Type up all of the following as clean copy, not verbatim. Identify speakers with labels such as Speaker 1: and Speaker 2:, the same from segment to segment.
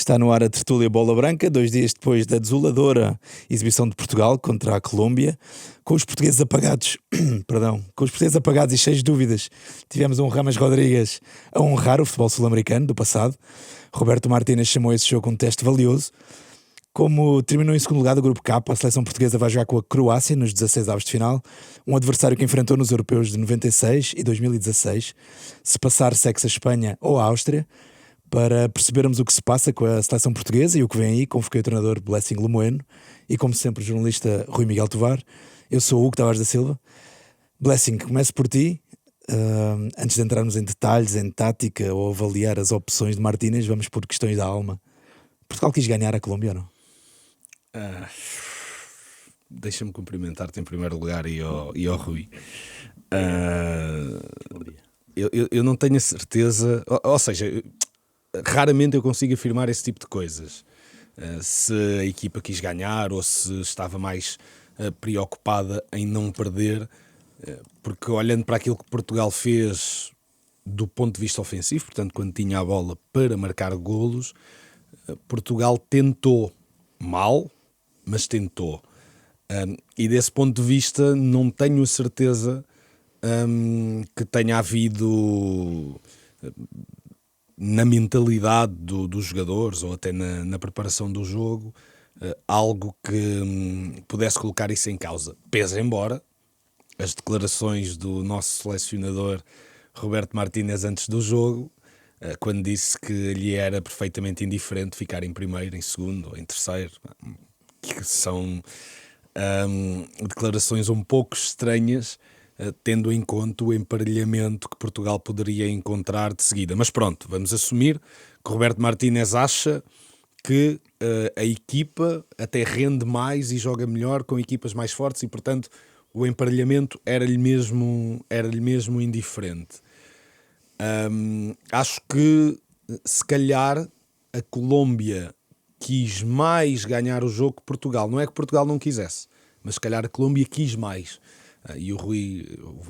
Speaker 1: Está no ar a tertúlia Bola Branca, 2 dias depois da desoladora exibição de Portugal contra a Colômbia, com os portugueses apagados, com os portugueses apagados e cheios de dúvidas. Tivemos um Ramas Rodrigues a honrar o futebol sul-americano do passado. Roberto Martínez chamou esse jogo um teste valioso. Como terminou em segundo lugar do grupo K, a seleção portuguesa vai jogar com a Croácia nos 16 avos de final, um adversário que enfrentou nos europeus de 96 e 2016. Se passar, segue-se a Espanha ou a Áustria. Para percebermos o que se passa com a seleção portuguesa e o que vem aí, convoquei o treinador Blessing Lemoeno e, como sempre, o jornalista Rui Miguel Tovar. Eu sou o Hugo Tavares da Silva. Blessing, começo por ti. Antes de entrarmos em detalhes, em tática ou avaliar as opções de Martínez, vamos por questões da alma. Portugal quis ganhar a Colômbia ou não?
Speaker 2: Deixa-me cumprimentar-te em primeiro lugar e ao Rui. Eu não tenho a certeza, ou seja, raramente eu consigo afirmar esse tipo de coisas. Se a equipa quis ganhar ou se estava mais preocupada em não perder, porque olhando para aquilo que Portugal fez do ponto de vista ofensivo, portanto quando tinha a bola para marcar golos, Portugal tentou mal, mas tentou. E desse ponto de vista não tenho a certeza que tenha havido na mentalidade dos jogadores ou até na preparação do jogo algo que pudesse colocar isso em causa. Pese embora as declarações do nosso selecionador Roberto Martínez antes do jogo, quando disse que lhe era perfeitamente indiferente ficar em primeiro, em segundo ou em terceiro, que são declarações um pouco estranhas, tendo em conta o emparelhamento que Portugal poderia encontrar de seguida. Mas pronto, vamos assumir que Roberto Martínez acha que a equipa até rende mais e joga melhor com equipas mais fortes e, portanto, o emparelhamento era-lhe mesmo indiferente. Acho que, se calhar, a Colômbia quis mais ganhar o jogo que Portugal. Não é que Portugal não quisesse, mas se calhar a Colômbia quis mais. E o Rui,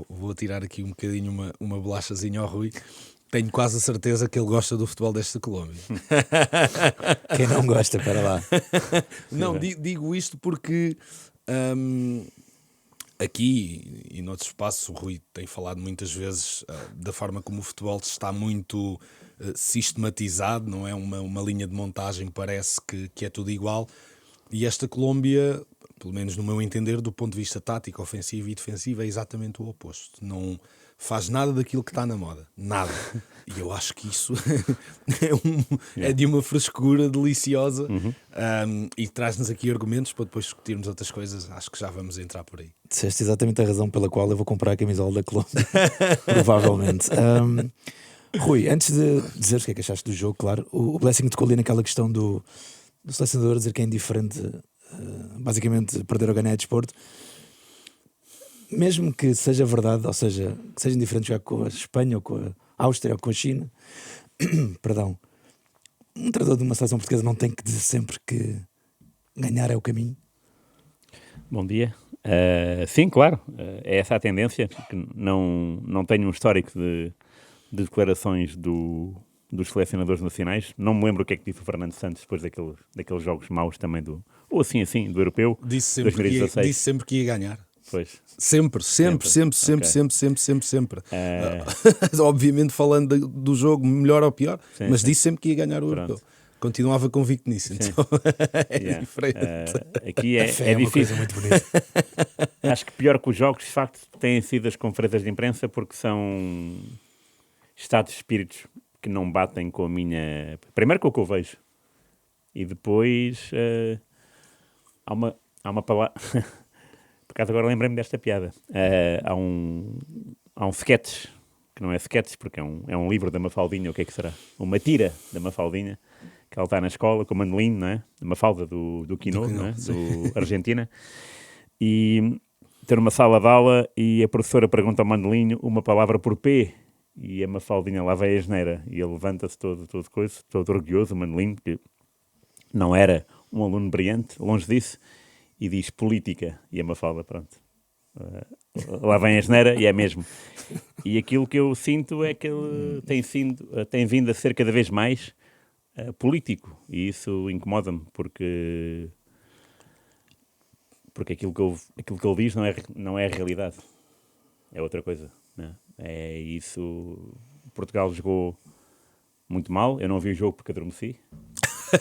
Speaker 2: vou tirar aqui um bocadinho uma bolachazinha ao Rui, tenho quase a certeza que ele gosta do futebol desta Colômbia.
Speaker 1: Quem não gosta, para lá.
Speaker 2: Não, digo isto porque aqui e noutros espaços o Rui tem falado muitas vezes da forma como o futebol está muito sistematizado, não é? Uma linha de montagem parece que é tudo igual, e esta Colômbia, pelo menos no meu entender, do ponto de vista tático, ofensivo e defensivo, é exatamente o oposto. Não faz nada daquilo que está na moda. Nada. E eu acho que isso é de uma frescura deliciosa. E traz-nos aqui argumentos para depois discutirmos outras coisas. Acho que já vamos entrar por aí.
Speaker 1: Disseste exatamente a razão pela qual eu vou comprar a camisola da Colômbia. Provavelmente. Rui, antes de dizeres o que é que achaste do jogo, claro, o Blessing tocou ali naquela questão do selecionador dizer que é indiferente, basicamente perder ou ganhar é desporto. Mesmo que seja verdade, ou seja, que seja indiferente jogar com a Espanha ou com a Áustria ou com a China, perdão, um treinador de uma seleção portuguesa não tem que dizer sempre que ganhar é o caminho?
Speaker 3: Bom dia. Sim, claro, é essa a tendência, que não tenho um histórico de declarações dos selecionadores nacionais. Não me lembro o que é que disse o Fernando Santos depois daqueles jogos maus também do europeu.
Speaker 2: Disse
Speaker 3: 2016.
Speaker 2: Disse sempre que ia ganhar.
Speaker 3: Pois.
Speaker 2: Sempre. Obviamente falando do jogo melhor ou pior, mas disse sempre que ia ganhar o europeu. Continuava convicto nisso, então é diferente.
Speaker 3: Aqui é difícil.
Speaker 1: Muito bonita.
Speaker 3: Acho que pior que os jogos, de facto, têm sido as conferências de imprensa, porque são estados de espíritos que não batem com a minha... Primeiro com o que eu vejo. E depois há uma palavra... Por acaso agora lembrei-me desta piada. Há um sketch, que não é sketch, porque é um livro da Mafaldinha, o que é que será? Uma tira da Mafaldinha, que ela está na escola com o Manolino, não é? Da Mafalda do Quino, não é? Do Argentina. E ter uma sala de aula e a professora pergunta ao Manolino uma palavra por P. E a Mafaldinha lá vai a asneira. E ele levanta-se todo orgulhoso, o Manolino, que não era um aluno brilhante, longe disso, e diz política, e a Mafalda, pronto, lá vem a asneira e é mesmo. E aquilo que eu sinto é que ele tem vindo a ser cada vez mais político, e isso incomoda-me, porque aquilo que ele diz não é a realidade, é outra coisa, né? É isso. Portugal jogou muito mal, eu não vi o jogo porque adormeci,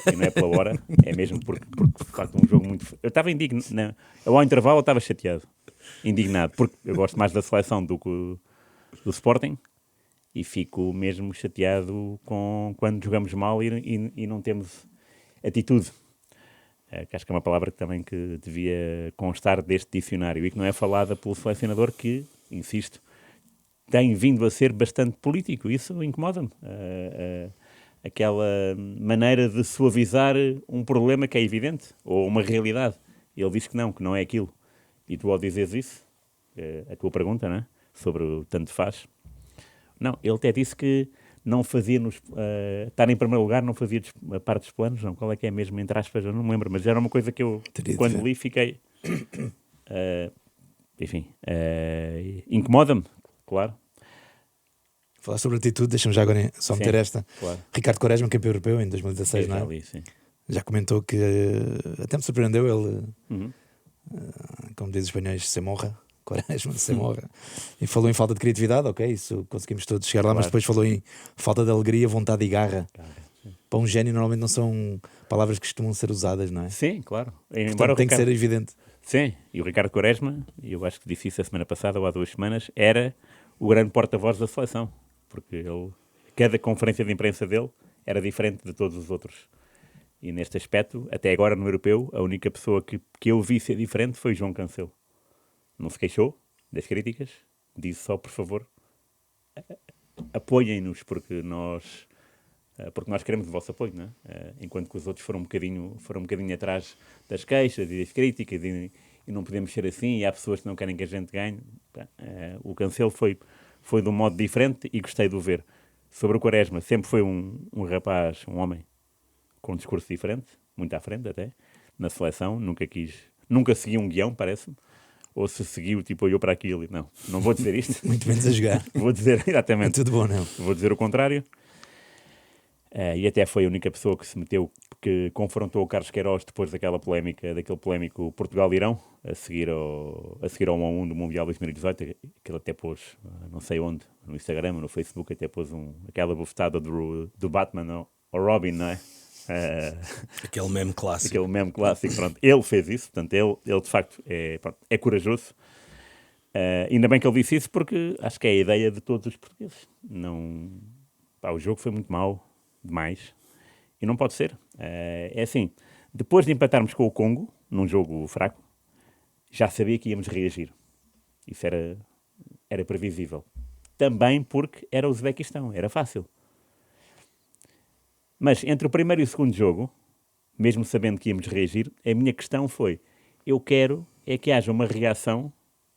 Speaker 3: e não é pela hora, é mesmo porque de facto um jogo muito... Eu estava indignado, não, eu ao intervalo eu estava chateado, indignado, porque eu gosto mais da seleção do que do Sporting, e fico mesmo chateado quando jogamos mal e não temos atitude. Que acho que é uma palavra também que devia constar deste dicionário e que não é falada pelo selecionador, que, insisto, tem vindo a ser bastante político. Isso incomoda-me. Aquela maneira de suavizar um problema que é evidente, ou uma realidade. Ele diz que não é aquilo. E tu, ao dizeres isso, a tua pergunta, né, sobre o tanto faz, não, ele até disse que não fazia estar em primeiro lugar, não fazia a parte dos planos, não. Qual é que é mesmo, entre aspas, eu não me lembro, mas era uma coisa que eu, quando li, fiquei... enfim, incomoda-me, claro.
Speaker 1: Falar sobre atitude, deixa-me já agora só meter esta.
Speaker 3: Claro.
Speaker 1: Ricardo Quaresma, campeão europeu em 2016, não é?
Speaker 3: Li, sim.
Speaker 1: Já comentou que até me surpreendeu ele, como dizem os espanhóis, se morra. Quaresma, se morra. E falou em falta de criatividade, ok, isso conseguimos todos chegar lá, mas depois falou em falta de alegria, vontade e garra. Para um gênio normalmente não são palavras que costumam ser usadas, não é?
Speaker 3: Sim, claro.
Speaker 1: Portanto, tem que ser evidente.
Speaker 3: Sim, e o Ricardo Quaresma, eu acho que disse isso a semana passada ou há 2 semanas, era o grande porta-voz da seleção, porque ele, cada conferência de imprensa dele era diferente de todos os outros. E neste aspecto, até agora no europeu, a única pessoa que eu vi ser diferente foi João Cancelo. Não se queixou das críticas, disse só, por favor, apoiem-nos, porque nós queremos o vosso apoio, não é? Enquanto que os outros foram um bocadinho atrás das queixas e das críticas, e não podemos ser assim, e há pessoas que não querem que a gente ganhe. O Cancelo foi de um modo diferente e gostei de o ver. Sobre o Quaresma, sempre foi um rapaz, um homem, com um discurso diferente, muito à frente até, na seleção, nunca seguiu um guião, parece-me, ou se seguiu, tipo, olhou para aquilo e não vou dizer isto.
Speaker 1: Muito menos a jogar.
Speaker 3: Vou dizer, exatamente.
Speaker 1: É tudo bom, não?
Speaker 3: Vou dizer o contrário. E até foi a única pessoa que se meteu, que confrontou o Carlos Queiroz depois daquele polémico Portugal-Irão, a seguir ao 1-1 do Mundial 2018, que ele até pôs, não sei onde, no Instagram, no Facebook, até pôs aquela bufetada do Batman ao Robin, não é?
Speaker 2: Aquele meme clássico.
Speaker 3: Pronto. Ele fez isso, portanto, ele de facto é corajoso. Ainda bem que ele disse isso, porque acho que é a ideia de todos os portugueses. O jogo foi muito mau, demais, e não pode ser. É assim, depois de empatarmos com o Congo, num jogo fraco, já sabia que íamos reagir. Isso era previsível. Também porque era o Uzbequistão, era fácil. Mas entre o primeiro e o segundo jogo, mesmo sabendo que íamos reagir, a minha questão foi: eu quero é que haja uma reação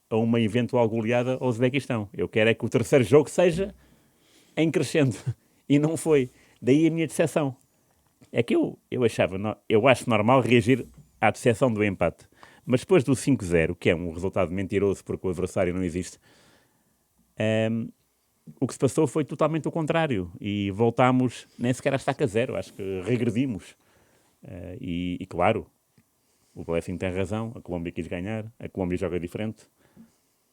Speaker 3: a uma eventual goleada ao Uzbequistão. Eu quero é que o terceiro jogo seja em crescendo. E não foi. Daí a minha decepção. É que eu acho normal reagir à decepção do empate. Mas depois do 5-0, que é um resultado mentiroso porque o adversário não existe, o que se passou foi totalmente o contrário. E voltámos nem sequer à estaca zero. Acho que regredimos. E claro, o Blessing tem razão. A Colômbia quis ganhar. A Colômbia joga diferente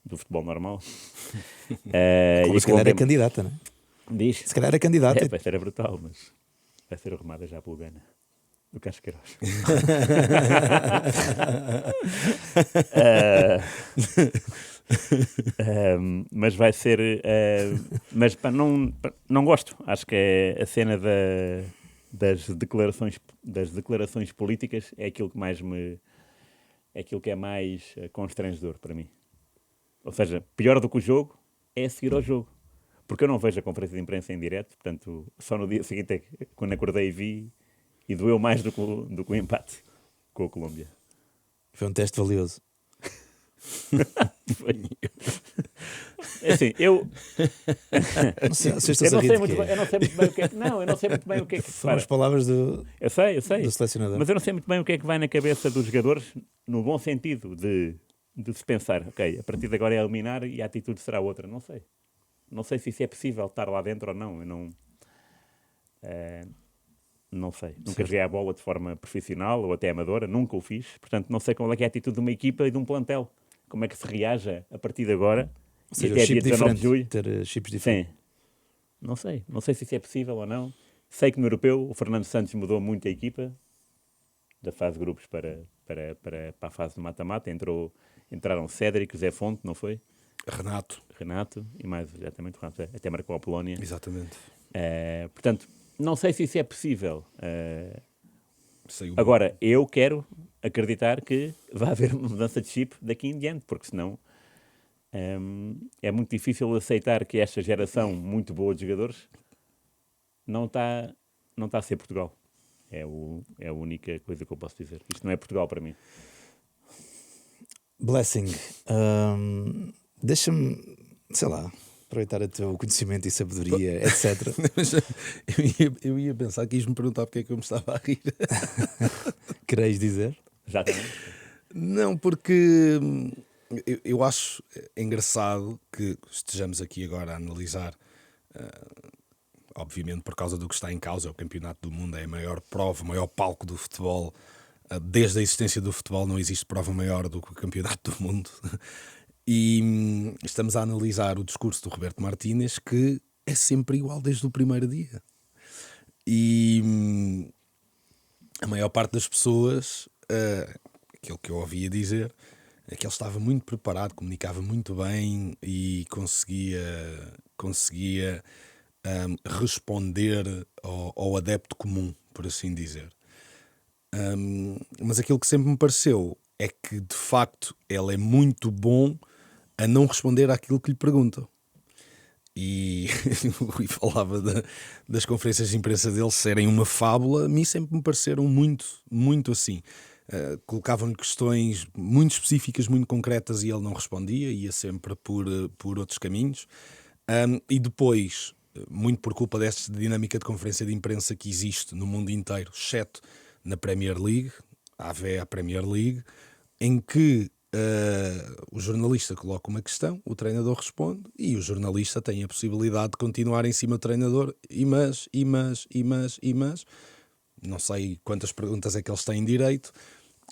Speaker 3: do futebol normal.
Speaker 1: A Colômbia se calhar era candidata, não é?
Speaker 3: Diz.
Speaker 1: Se calhar era candidata.
Speaker 3: Vai ser brutal, mas vai ser arrumada já pelo Gana. Do Carlos Queiroz. Mas vai ser... mas não gosto. Acho que é a cena das declarações políticas é aquilo que mais é aquilo que é mais constrangedor para mim. Ou seja, pior do que o jogo é seguir ao jogo. Porque eu não vejo a conferência de imprensa em direto, portanto, só no dia seguinte, quando acordei, vi, e doeu mais do que o empate com a Colômbia.
Speaker 1: Foi um teste valioso.
Speaker 3: Foi. É assim, eu
Speaker 1: não sei
Speaker 3: muito bem o que é que... Não, eu não sei muito bem o que é que...
Speaker 1: Foram as palavras do selecionador.
Speaker 3: Mas eu não sei muito bem o que é que vai na cabeça dos jogadores, no bom sentido de se pensar, ok, a partir de agora é eliminar e a atitude será outra. Não sei. Não sei se isso é possível, estar lá dentro ou não. Não sei. Nunca joguei a bola de forma profissional ou até amadora, nunca o fiz. Portanto, não sei qual é que é a atitude de uma equipa e de um plantel. Como é que se reage a partir de agora
Speaker 1: Ou
Speaker 3: e
Speaker 1: seja,
Speaker 3: até
Speaker 1: o
Speaker 3: dia
Speaker 1: chip
Speaker 3: 19 de
Speaker 1: diferente.
Speaker 3: julho.
Speaker 1: Ter chips diferentes.
Speaker 3: Sim. Não sei. Não sei se isso é possível ou não. Sei que no europeu o Fernando Santos mudou muito a equipa da fase de grupos para a fase do mata-mata. Entraram Cédric, Zé Fonte, não foi? Renato e mais exatamente o Renato. Até marcou a Polónia.
Speaker 2: Exatamente.
Speaker 3: Portanto, não sei se isso é possível.
Speaker 2: Saiu
Speaker 3: Agora, eu quero acreditar que vai haver uma mudança de chip daqui em diante, porque senão é muito difícil aceitar que esta geração muito boa de jogadores não está a ser Portugal. É a única coisa que eu posso dizer. Isto não é Portugal para mim.
Speaker 1: Blessing, deixa-me, sei lá, aproveitar o teu conhecimento e sabedoria, etc.
Speaker 2: Mas eu ia pensar que ias-me perguntar porque é que eu me estava a rir.
Speaker 1: Queres dizer?
Speaker 3: Exatamente.
Speaker 2: Não, porque eu acho engraçado que estejamos aqui agora a analisar, obviamente por causa do que está em causa, o Campeonato do Mundo é a maior prova, o maior palco do futebol. Desde a existência do futebol não existe prova maior do que o Campeonato do Mundo. E estamos a analisar o discurso do Roberto Martínez, que é sempre igual desde o primeiro dia. E a maior parte das pessoas, aquilo que eu ouvia dizer, é que ele estava muito preparado, comunicava muito bem e conseguia responder ao adepto comum, por assim dizer. Mas aquilo que sempre me pareceu é que, de facto, ele é muito bom a não responder àquilo que lhe perguntam. E o Rui falava das conferências de imprensa dele serem uma fábula. A mim sempre me pareceram muito, muito assim. Colocavam-lhe questões muito específicas, muito concretas, e ele não respondia, ia sempre por outros caminhos. E depois, muito por culpa desta dinâmica de conferência de imprensa que existe no mundo inteiro, exceto na Premier League, a Premier League, em que o jornalista coloca uma questão, o treinador responde e o jornalista tem a possibilidade de continuar em cima do treinador mas, não sei quantas perguntas é que eles têm direito,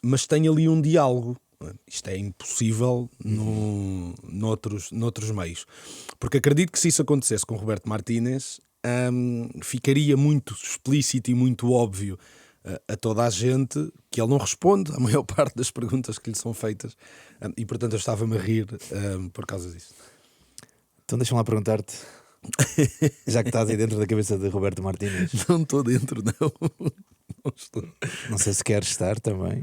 Speaker 2: mas tem ali um diálogo. Isto é impossível noutros meios, porque acredito que se isso acontecesse com o Roberto Martínez, ficaria muito explícito e muito óbvio a toda a gente que ele não responde à maior parte das perguntas que lhe são feitas, e portanto eu estava-me a rir por causa disso.
Speaker 1: Então deixa-me lá perguntar-te, já que estás aí dentro da cabeça de Roberto Martínez.
Speaker 2: Não estou dentro, não. Não estou.
Speaker 1: Não sei se queres estar também.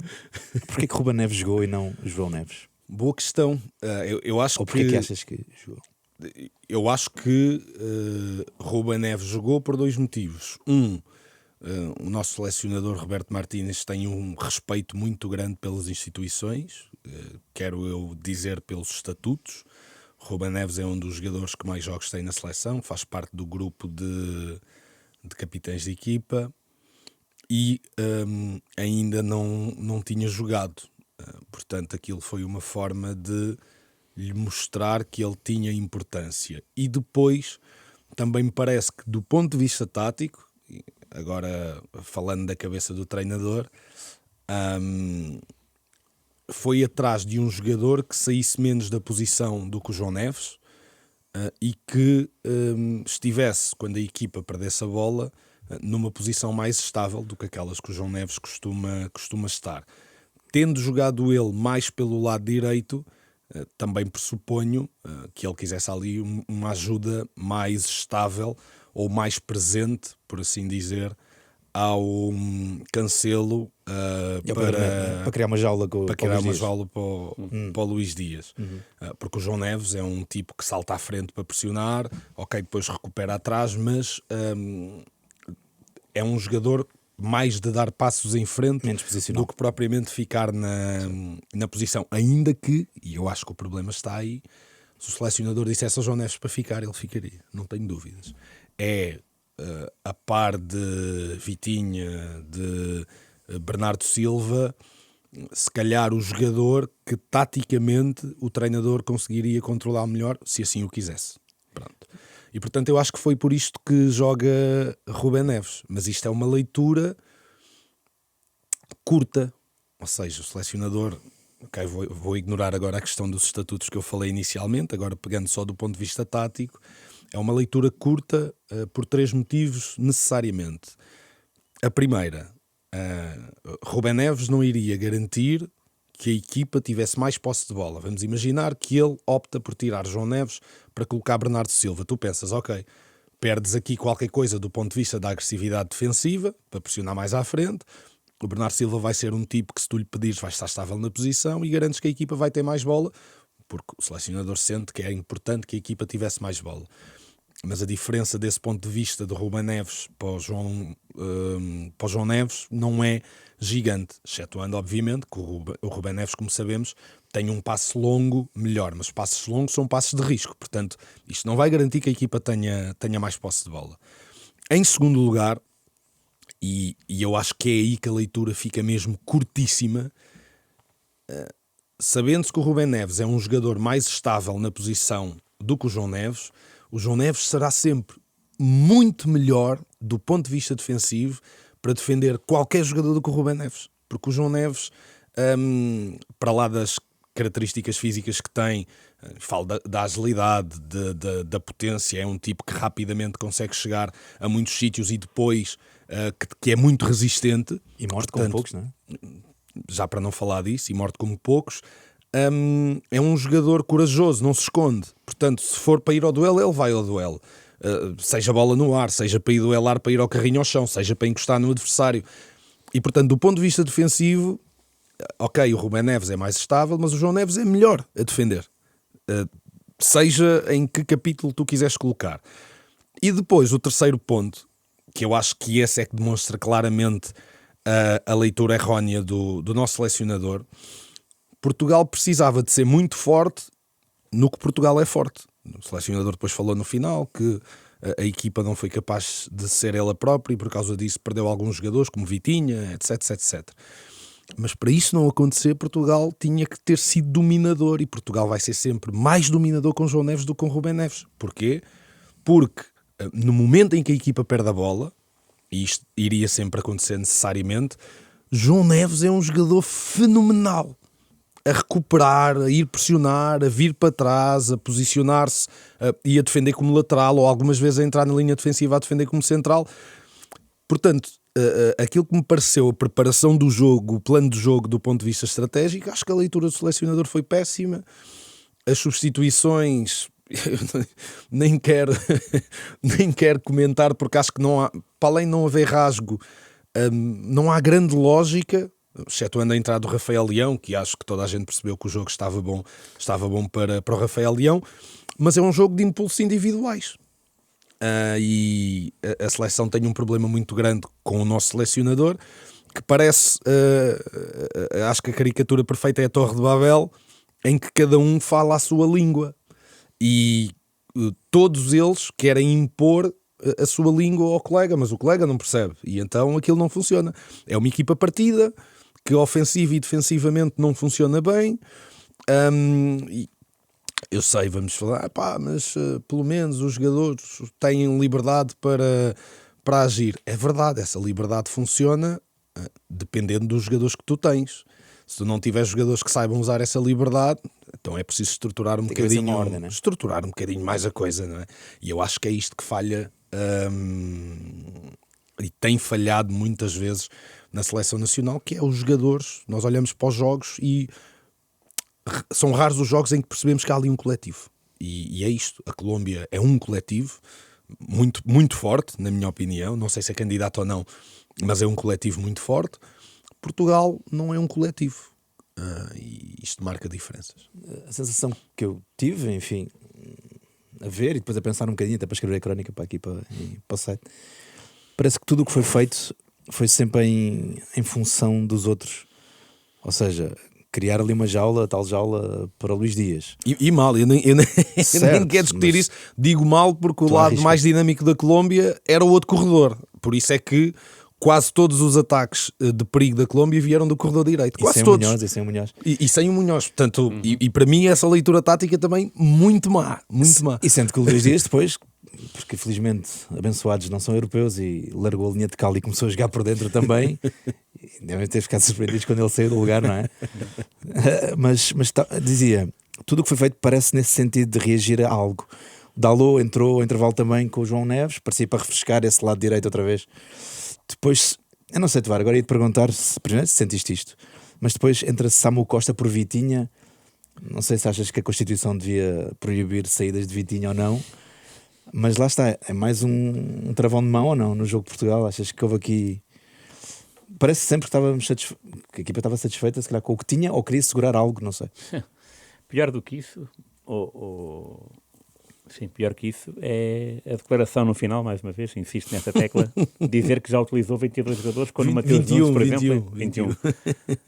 Speaker 1: Porquê que Ruben Neves jogou e não João Neves?
Speaker 2: Boa questão. Eu acho
Speaker 1: Ou porquê que achas que jogou?
Speaker 2: Eu acho que Ruben Neves jogou por dois motivos. O nosso selecionador Roberto Martínez tem um respeito muito grande pelas instituições, quero eu dizer pelos estatutos. Ruben Neves é um dos jogadores que mais jogos tem na seleção, faz parte do grupo de capitães de equipa e ainda não tinha jogado. Portanto, aquilo foi uma forma de lhe mostrar que ele tinha importância. E depois, também me parece que do ponto de vista tático, agora falando da cabeça do treinador, foi atrás de um jogador que saísse menos da posição do que o João Neves e que estivesse, quando a equipa perdesse a bola, numa posição mais estável do que aquelas que o João Neves costuma estar. Tendo jogado ele mais pelo lado direito, também pressuponho que ele quisesse ali uma ajuda mais estável ou mais presente, por assim dizer, ao Cancelo
Speaker 1: para criar uma jaula
Speaker 2: para o Luís Dias. Porque o João Neves é um tipo que salta à frente para pressionar, ok, depois recupera atrás, mas é um jogador mais de dar passos em frente do que propriamente ficar na posição. Ainda que, e eu acho que o problema está aí, se o selecionador dissesse ao João Neves para ficar, ele ficaria, não tenho dúvidas. A par de Vitinha, de Bernardo Silva, se calhar o jogador que taticamente o treinador conseguiria controlar melhor, se assim o quisesse. Pronto. E portanto eu acho que foi por isto que joga Rubén Neves. Mas isto é uma leitura curta, ou seja, o selecionador, ok, vou ignorar agora a questão dos estatutos que eu falei inicialmente, agora pegando só do ponto de vista tático, é uma leitura curta por 3 motivos necessariamente. A primeira, Rubén Neves não iria garantir que a equipa tivesse mais posse de bola. Vamos imaginar que ele opta por tirar João Neves para colocar Bernardo Silva. Tu pensas, ok, perdes aqui qualquer coisa do ponto de vista da agressividade defensiva, para pressionar mais à frente. O Bernardo Silva vai ser um tipo que, se tu lhe pedires, vai estar estável na posição e garantes que a equipa vai ter mais bola, porque o selecionador sente que é importante que a equipa tivesse mais bola. Mas a diferença desse ponto de vista do Rubén Neves para o João Neves não é gigante, excetuando, obviamente, que o Rubén Neves, como sabemos, tem um passe longo melhor, mas passos longos são passos de risco, portanto, isto não vai garantir que a equipa tenha mais posse de bola. Em segundo lugar, e eu acho que é aí que a leitura fica mesmo curtíssima, sabendo-se que o Rubén Neves é um jogador mais estável na posição do que o João Neves será sempre muito melhor do ponto de vista defensivo para defender qualquer jogador do que o Rubén Neves, porque o João Neves, para lá das características físicas que tem, falo da agilidade, da potência, é um tipo que rapidamente consegue chegar a muitos sítios e depois que é muito resistente.
Speaker 1: E morte como poucos, não é?
Speaker 2: Já para não falar disso, e morte como poucos, é um jogador corajoso, não se esconde. Portanto, se for para ir ao duelo, ele vai ao duelo. Seja bola no ar, seja para ir duelar, para ir ao carrinho ao chão, seja para encostar no adversário. E portanto, do ponto de vista defensivo, ok, o Rubén Neves é mais estável, mas o João Neves é melhor a defender. Seja em que capítulo tu quiseres colocar. E depois, o terceiro ponto, que eu acho que esse é que demonstra claramente a leitura errónea do nosso selecionador. Portugal precisava de ser muito forte no que Portugal é forte. O selecionador depois falou no final que a equipa não foi capaz de ser ela própria e por causa disso perdeu alguns jogadores como Vitinha, etc. Mas para isso não acontecer, Portugal tinha que ter sido dominador, e Portugal vai ser sempre mais dominador com João Neves do que com Rubén Neves. Porquê? Porque no momento em que a equipa perde a bola, e isto iria sempre acontecer necessariamente, João Neves é um jogador fenomenal a recuperar, a ir pressionar, a vir para trás, a posicionar-se e a defender como lateral, ou algumas vezes a entrar na linha defensiva a defender como central. Portanto, aquilo que me pareceu a preparação do jogo, o plano de jogo do ponto de vista estratégico, acho que a leitura do selecionador foi péssima. As substituições nem quero comentar, porque acho que não há, para além de não haver rasgo, não há grande lógica, excetuando a entrada do Rafael Leão, que acho que toda a gente percebeu que o jogo estava bom para o Rafael Leão, mas é um jogo de impulsos individuais. E a seleção tem um problema muito grande com o nosso selecionador, que parece, acho que a caricatura perfeita é a Torre de Babel, em que cada um fala a sua língua e todos eles querem impor a sua língua ao colega, mas o colega não percebe, e então aquilo não funciona. É uma equipa partida que ofensiva e defensivamente não funciona bem. E eu sei, vamos falar, mas pelo menos os jogadores têm liberdade para agir. É verdade, essa liberdade funciona dependendo dos jogadores que tu tens. Se tu não tiveres jogadores que saibam usar essa liberdade, então é preciso estruturar um bocadinho, ordem, né? Estruturar um bocadinho mais a coisa, não é? E eu acho que é isto que falha, e tem falhado muitas vezes na seleção nacional, que é os jogadores. Nós olhamos para os jogos e são raros os jogos em que percebemos que há ali um coletivo. E é isto. A Colômbia é um coletivo muito, muito forte, na minha opinião. Não sei se é candidato ou não, mas é um coletivo muito forte. Portugal não é um coletivo. E isto marca diferenças.
Speaker 1: A sensação que eu tive, enfim, a ver e depois a pensar um bocadinho, até para escrever a crónica para aqui para o site, parece que tudo o que foi feito foi sempre em função dos outros. Ou seja, criar ali uma jaula, tal jaula para Luís Dias.
Speaker 2: E mal, eu nem quero discutir isso. Digo mal porque o lado mais dinâmico da Colômbia era o outro corredor. Por isso é que quase todos os ataques de perigo da Colômbia vieram do corredor direito. Quase todos.
Speaker 1: E sem o Munhoz.
Speaker 2: E sem o Munhoz. Portanto, e para mim essa leitura tática também muito má. Muito má.
Speaker 1: E sendo que o Luís Dias depois porque felizmente abençoados não são europeus, e largou a linha de cal e começou a jogar por dentro também. E devem ter ficado surpreendidos quando ele saiu do lugar, não é? Mas dizia, tudo o que foi feito parece nesse sentido de reagir a algo. O Dalot entrou ao intervalo também com o João Neves, parecia para refrescar esse lado direito outra vez. Depois, eu não sei, Tovar, agora ia-te perguntar primeiro se sentiste isto, mas depois entra Samu Costa por Vitinha. Não sei se achas que a Constituição devia proibir saídas de Vitinha ou não, mas lá está, é mais um travão de mão ou não no jogo de Portugal? Achas que houve aqui... Parece sempre que que a equipa estava satisfeita, se calhar, com o que tinha, ou queria segurar algo, não sei.
Speaker 3: Pior do que isso, sim, pior que isso é a declaração no final, mais uma vez, insisto nessa tecla, dizer que já utilizou 22 jogadores quando o Mateus Nunes, por exemplo, 21.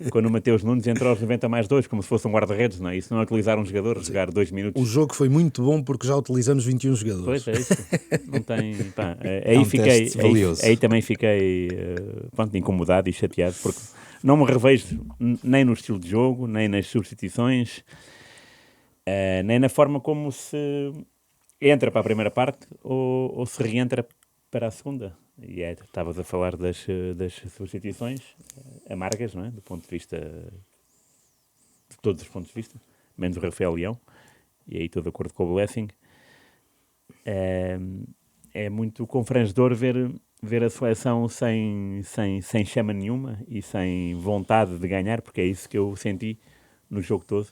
Speaker 3: Quando o Mateus Nunes entrou aos 90 mais 2, como se fosse um guarda-redes, não é? Isso não é utilizar um jogador, jogar 2 minutos.
Speaker 2: O jogo foi muito bom porque já utilizamos 21 jogadores.
Speaker 3: Pois é isso. Não tem. Pá, aí também fiquei pronto, incomodado e chateado, porque não me revejo nem no estilo de jogo, nem nas substituições, nem na forma como se entra para a primeira parte ou se reentra para a segunda. E estavas a falar das substituições amargas, não é? Do ponto de vista, de todos os pontos de vista, menos o Rafael Leão, e aí estou de acordo com o Blessing. É muito confrangedor ver a seleção sem chama nenhuma e sem vontade de ganhar, porque é isso que eu senti no jogo todo.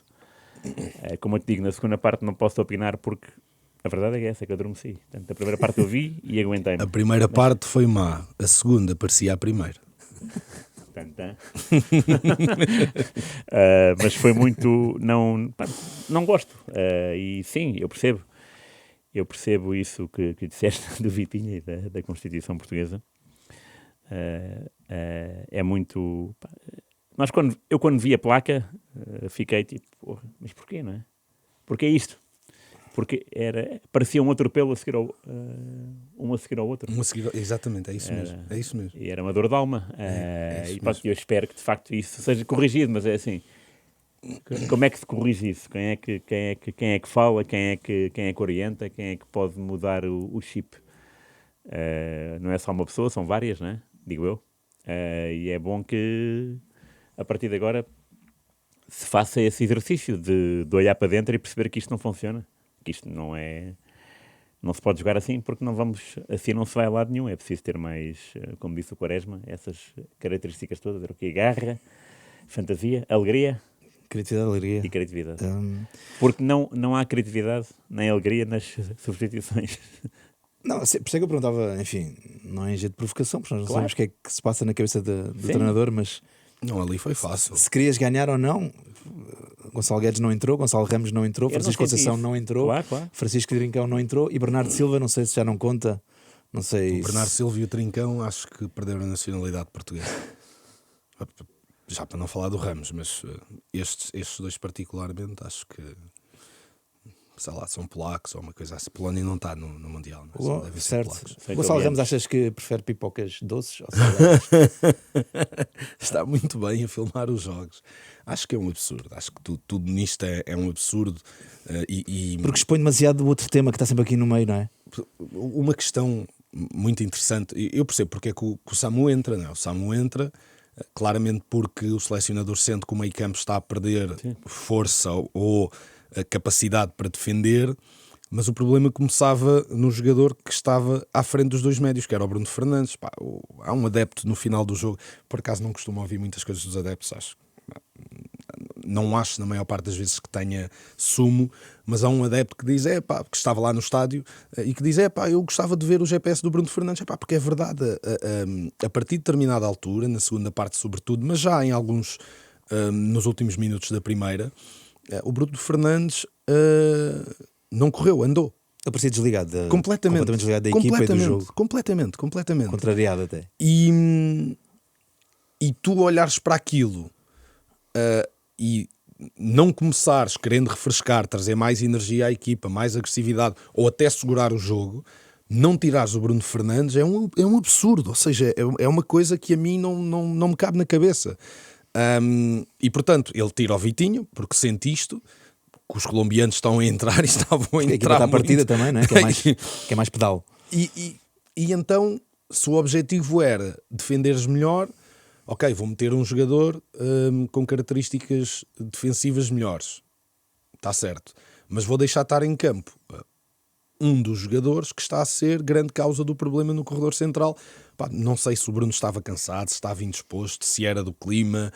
Speaker 3: Como eu te digo, na segunda parte não posso opinar porque a verdade é essa, que eu adormeci. Portanto, a primeira parte eu vi e aguentei-me.
Speaker 2: A primeira parte foi má, a segunda parecia a primeira.
Speaker 3: Mas foi muito... Não gosto. E sim, eu percebo. Eu percebo isso que disseste do Vitinha e da Constituição Portuguesa. É muito... Eu quando vi a placa, fiquei tipo, porra, mas porquê, não é? Porque é isto. Porque parecia um atropelo a seguir um a seguir ao outro.
Speaker 2: Exatamente, é isso mesmo. É isso mesmo.
Speaker 3: E era uma dor de alma. Eu espero que de facto isso seja corrigido, mas é assim, como é que se corrige isso? Quem é que fala? Quem é que orienta? Quem é que pode mudar o chip? Não é só uma pessoa, são várias, não é? Digo eu. E é bom que a partir de agora se faça esse exercício de olhar para dentro e perceber que isto não funciona. Que isto não se pode jogar assim, porque assim não se vai a lado nenhum. É preciso ter mais, como disse o Quaresma, essas características todas. Era o quê? Garra, fantasia, alegria.
Speaker 1: Criatividade, alegria.
Speaker 3: E criatividade. Porque não há criatividade nem alegria nas substituições.
Speaker 1: Não, por isso é que eu perguntava, enfim, não é em jeito de provocação, porque nós não
Speaker 3: Claro.
Speaker 1: sabemos o que é que se passa na cabeça do treinador, mas
Speaker 2: Não, ali foi fácil.
Speaker 1: se querias ganhar ou não, Gonçalo Guedes não entrou, Gonçalo Ramos não entrou, Francisco Conceição não entrou,
Speaker 3: Claro.
Speaker 1: Francisco Trincão não entrou e Bernardo Silva, não sei se já não conta, não sei.
Speaker 2: O Bernardo Silva e o Trincão acho que perderam a nacionalidade portuguesa. Já para não falar do Ramos, mas estes dois particularmente acho que, sei lá, são polacos ou uma coisa assim. Polónia não está no Mundial, mas deve ser polacos.
Speaker 1: Gonçalo Ramos, achas que prefere pipocas doces ou salgadas?
Speaker 2: Está muito bem a filmar os jogos. Acho que é um absurdo. Acho que tudo nisto é um absurdo.
Speaker 1: Porque expõe demasiado o outro tema que está sempre aqui no meio, não é?
Speaker 2: Uma questão muito interessante, eu percebo porque é que o Samu entra, não é? O Samu entra claramente porque o selecionador sente que o meio campo está a perder força ou a capacidade para defender, mas o problema começava no jogador que estava à frente dos dois médios, que era o Bruno Fernandes. Há um adepto no final do jogo, por acaso não costumo ouvir muitas coisas dos adeptos, não acho na maior parte das vezes que tenha sumo, mas há um adepto que diz, que estava lá no estádio e que diz, eu gostava de ver o GPS do Bruno Fernandes, porque é verdade, a partir de determinada altura, na segunda parte sobretudo, mas já em alguns, nos últimos minutos da primeira, o Bruno Fernandes não correu, andou.
Speaker 1: Ele parecia desligado,
Speaker 2: completamente
Speaker 1: desligado da equipa e do jogo.
Speaker 2: Completamente.
Speaker 1: Contrariado até.
Speaker 2: E tu olhares para aquilo e não começares querendo refrescar, trazer mais energia à equipa, mais agressividade ou até segurar o jogo, não tirares o Bruno Fernandes é um absurdo. Ou seja, é uma coisa que a mim não me cabe na cabeça. E portanto ele tira o Vitinho porque sente isto. os colombianos estão a entrar e estavam a
Speaker 1: A equipa
Speaker 2: entrar
Speaker 1: está à
Speaker 2: muito.
Speaker 1: partida também, não é? Que é mais pedal.
Speaker 2: E então, se o objetivo era defenderes melhor, ok, vou meter um jogador com características defensivas melhores. Está certo. Mas vou deixar estar em campo um dos jogadores que está a ser grande causa do problema no corredor central. Pá, não sei se o Bruno estava cansado, se estava indisposto, se era do clima,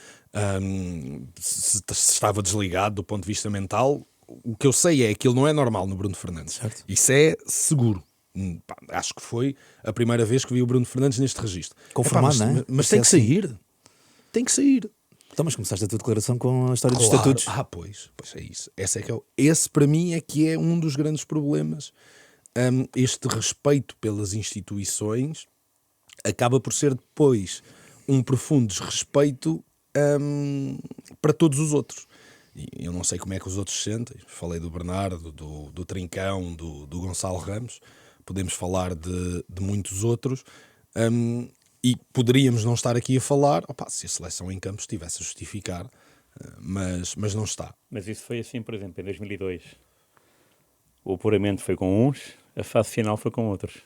Speaker 2: se estava desligado do ponto de vista mental. O que eu sei é que ele não é normal no Bruno Fernandes.
Speaker 1: Certo.
Speaker 2: Isso é seguro. Pá, acho que foi a primeira vez que vi o Bruno Fernandes neste registro.
Speaker 1: Confirmado,
Speaker 2: Epá,
Speaker 1: não é?
Speaker 2: mas
Speaker 1: Isso
Speaker 2: tem
Speaker 1: é
Speaker 2: que
Speaker 1: assim.
Speaker 2: sair. Tem que sair.
Speaker 1: Então, mas começaste a tua declaração com a história dos
Speaker 2: Claro.
Speaker 1: estatutos.
Speaker 2: Pois é isso. Esse para mim é que é um dos grandes problemas. Este respeito pelas instituições acaba por ser depois um profundo desrespeito para todos os outros. E eu não sei como é que os outros se sentem. Falei do Bernardo, do Trincão, do Gonçalo Ramos. Podemos falar de muitos outros. E poderíamos não estar aqui a falar se a seleção em campo estivesse a justificar, mas não está.
Speaker 3: Mas isso foi assim, por exemplo, em 2002. O apuramento foi com uns, a fase final foi com outros.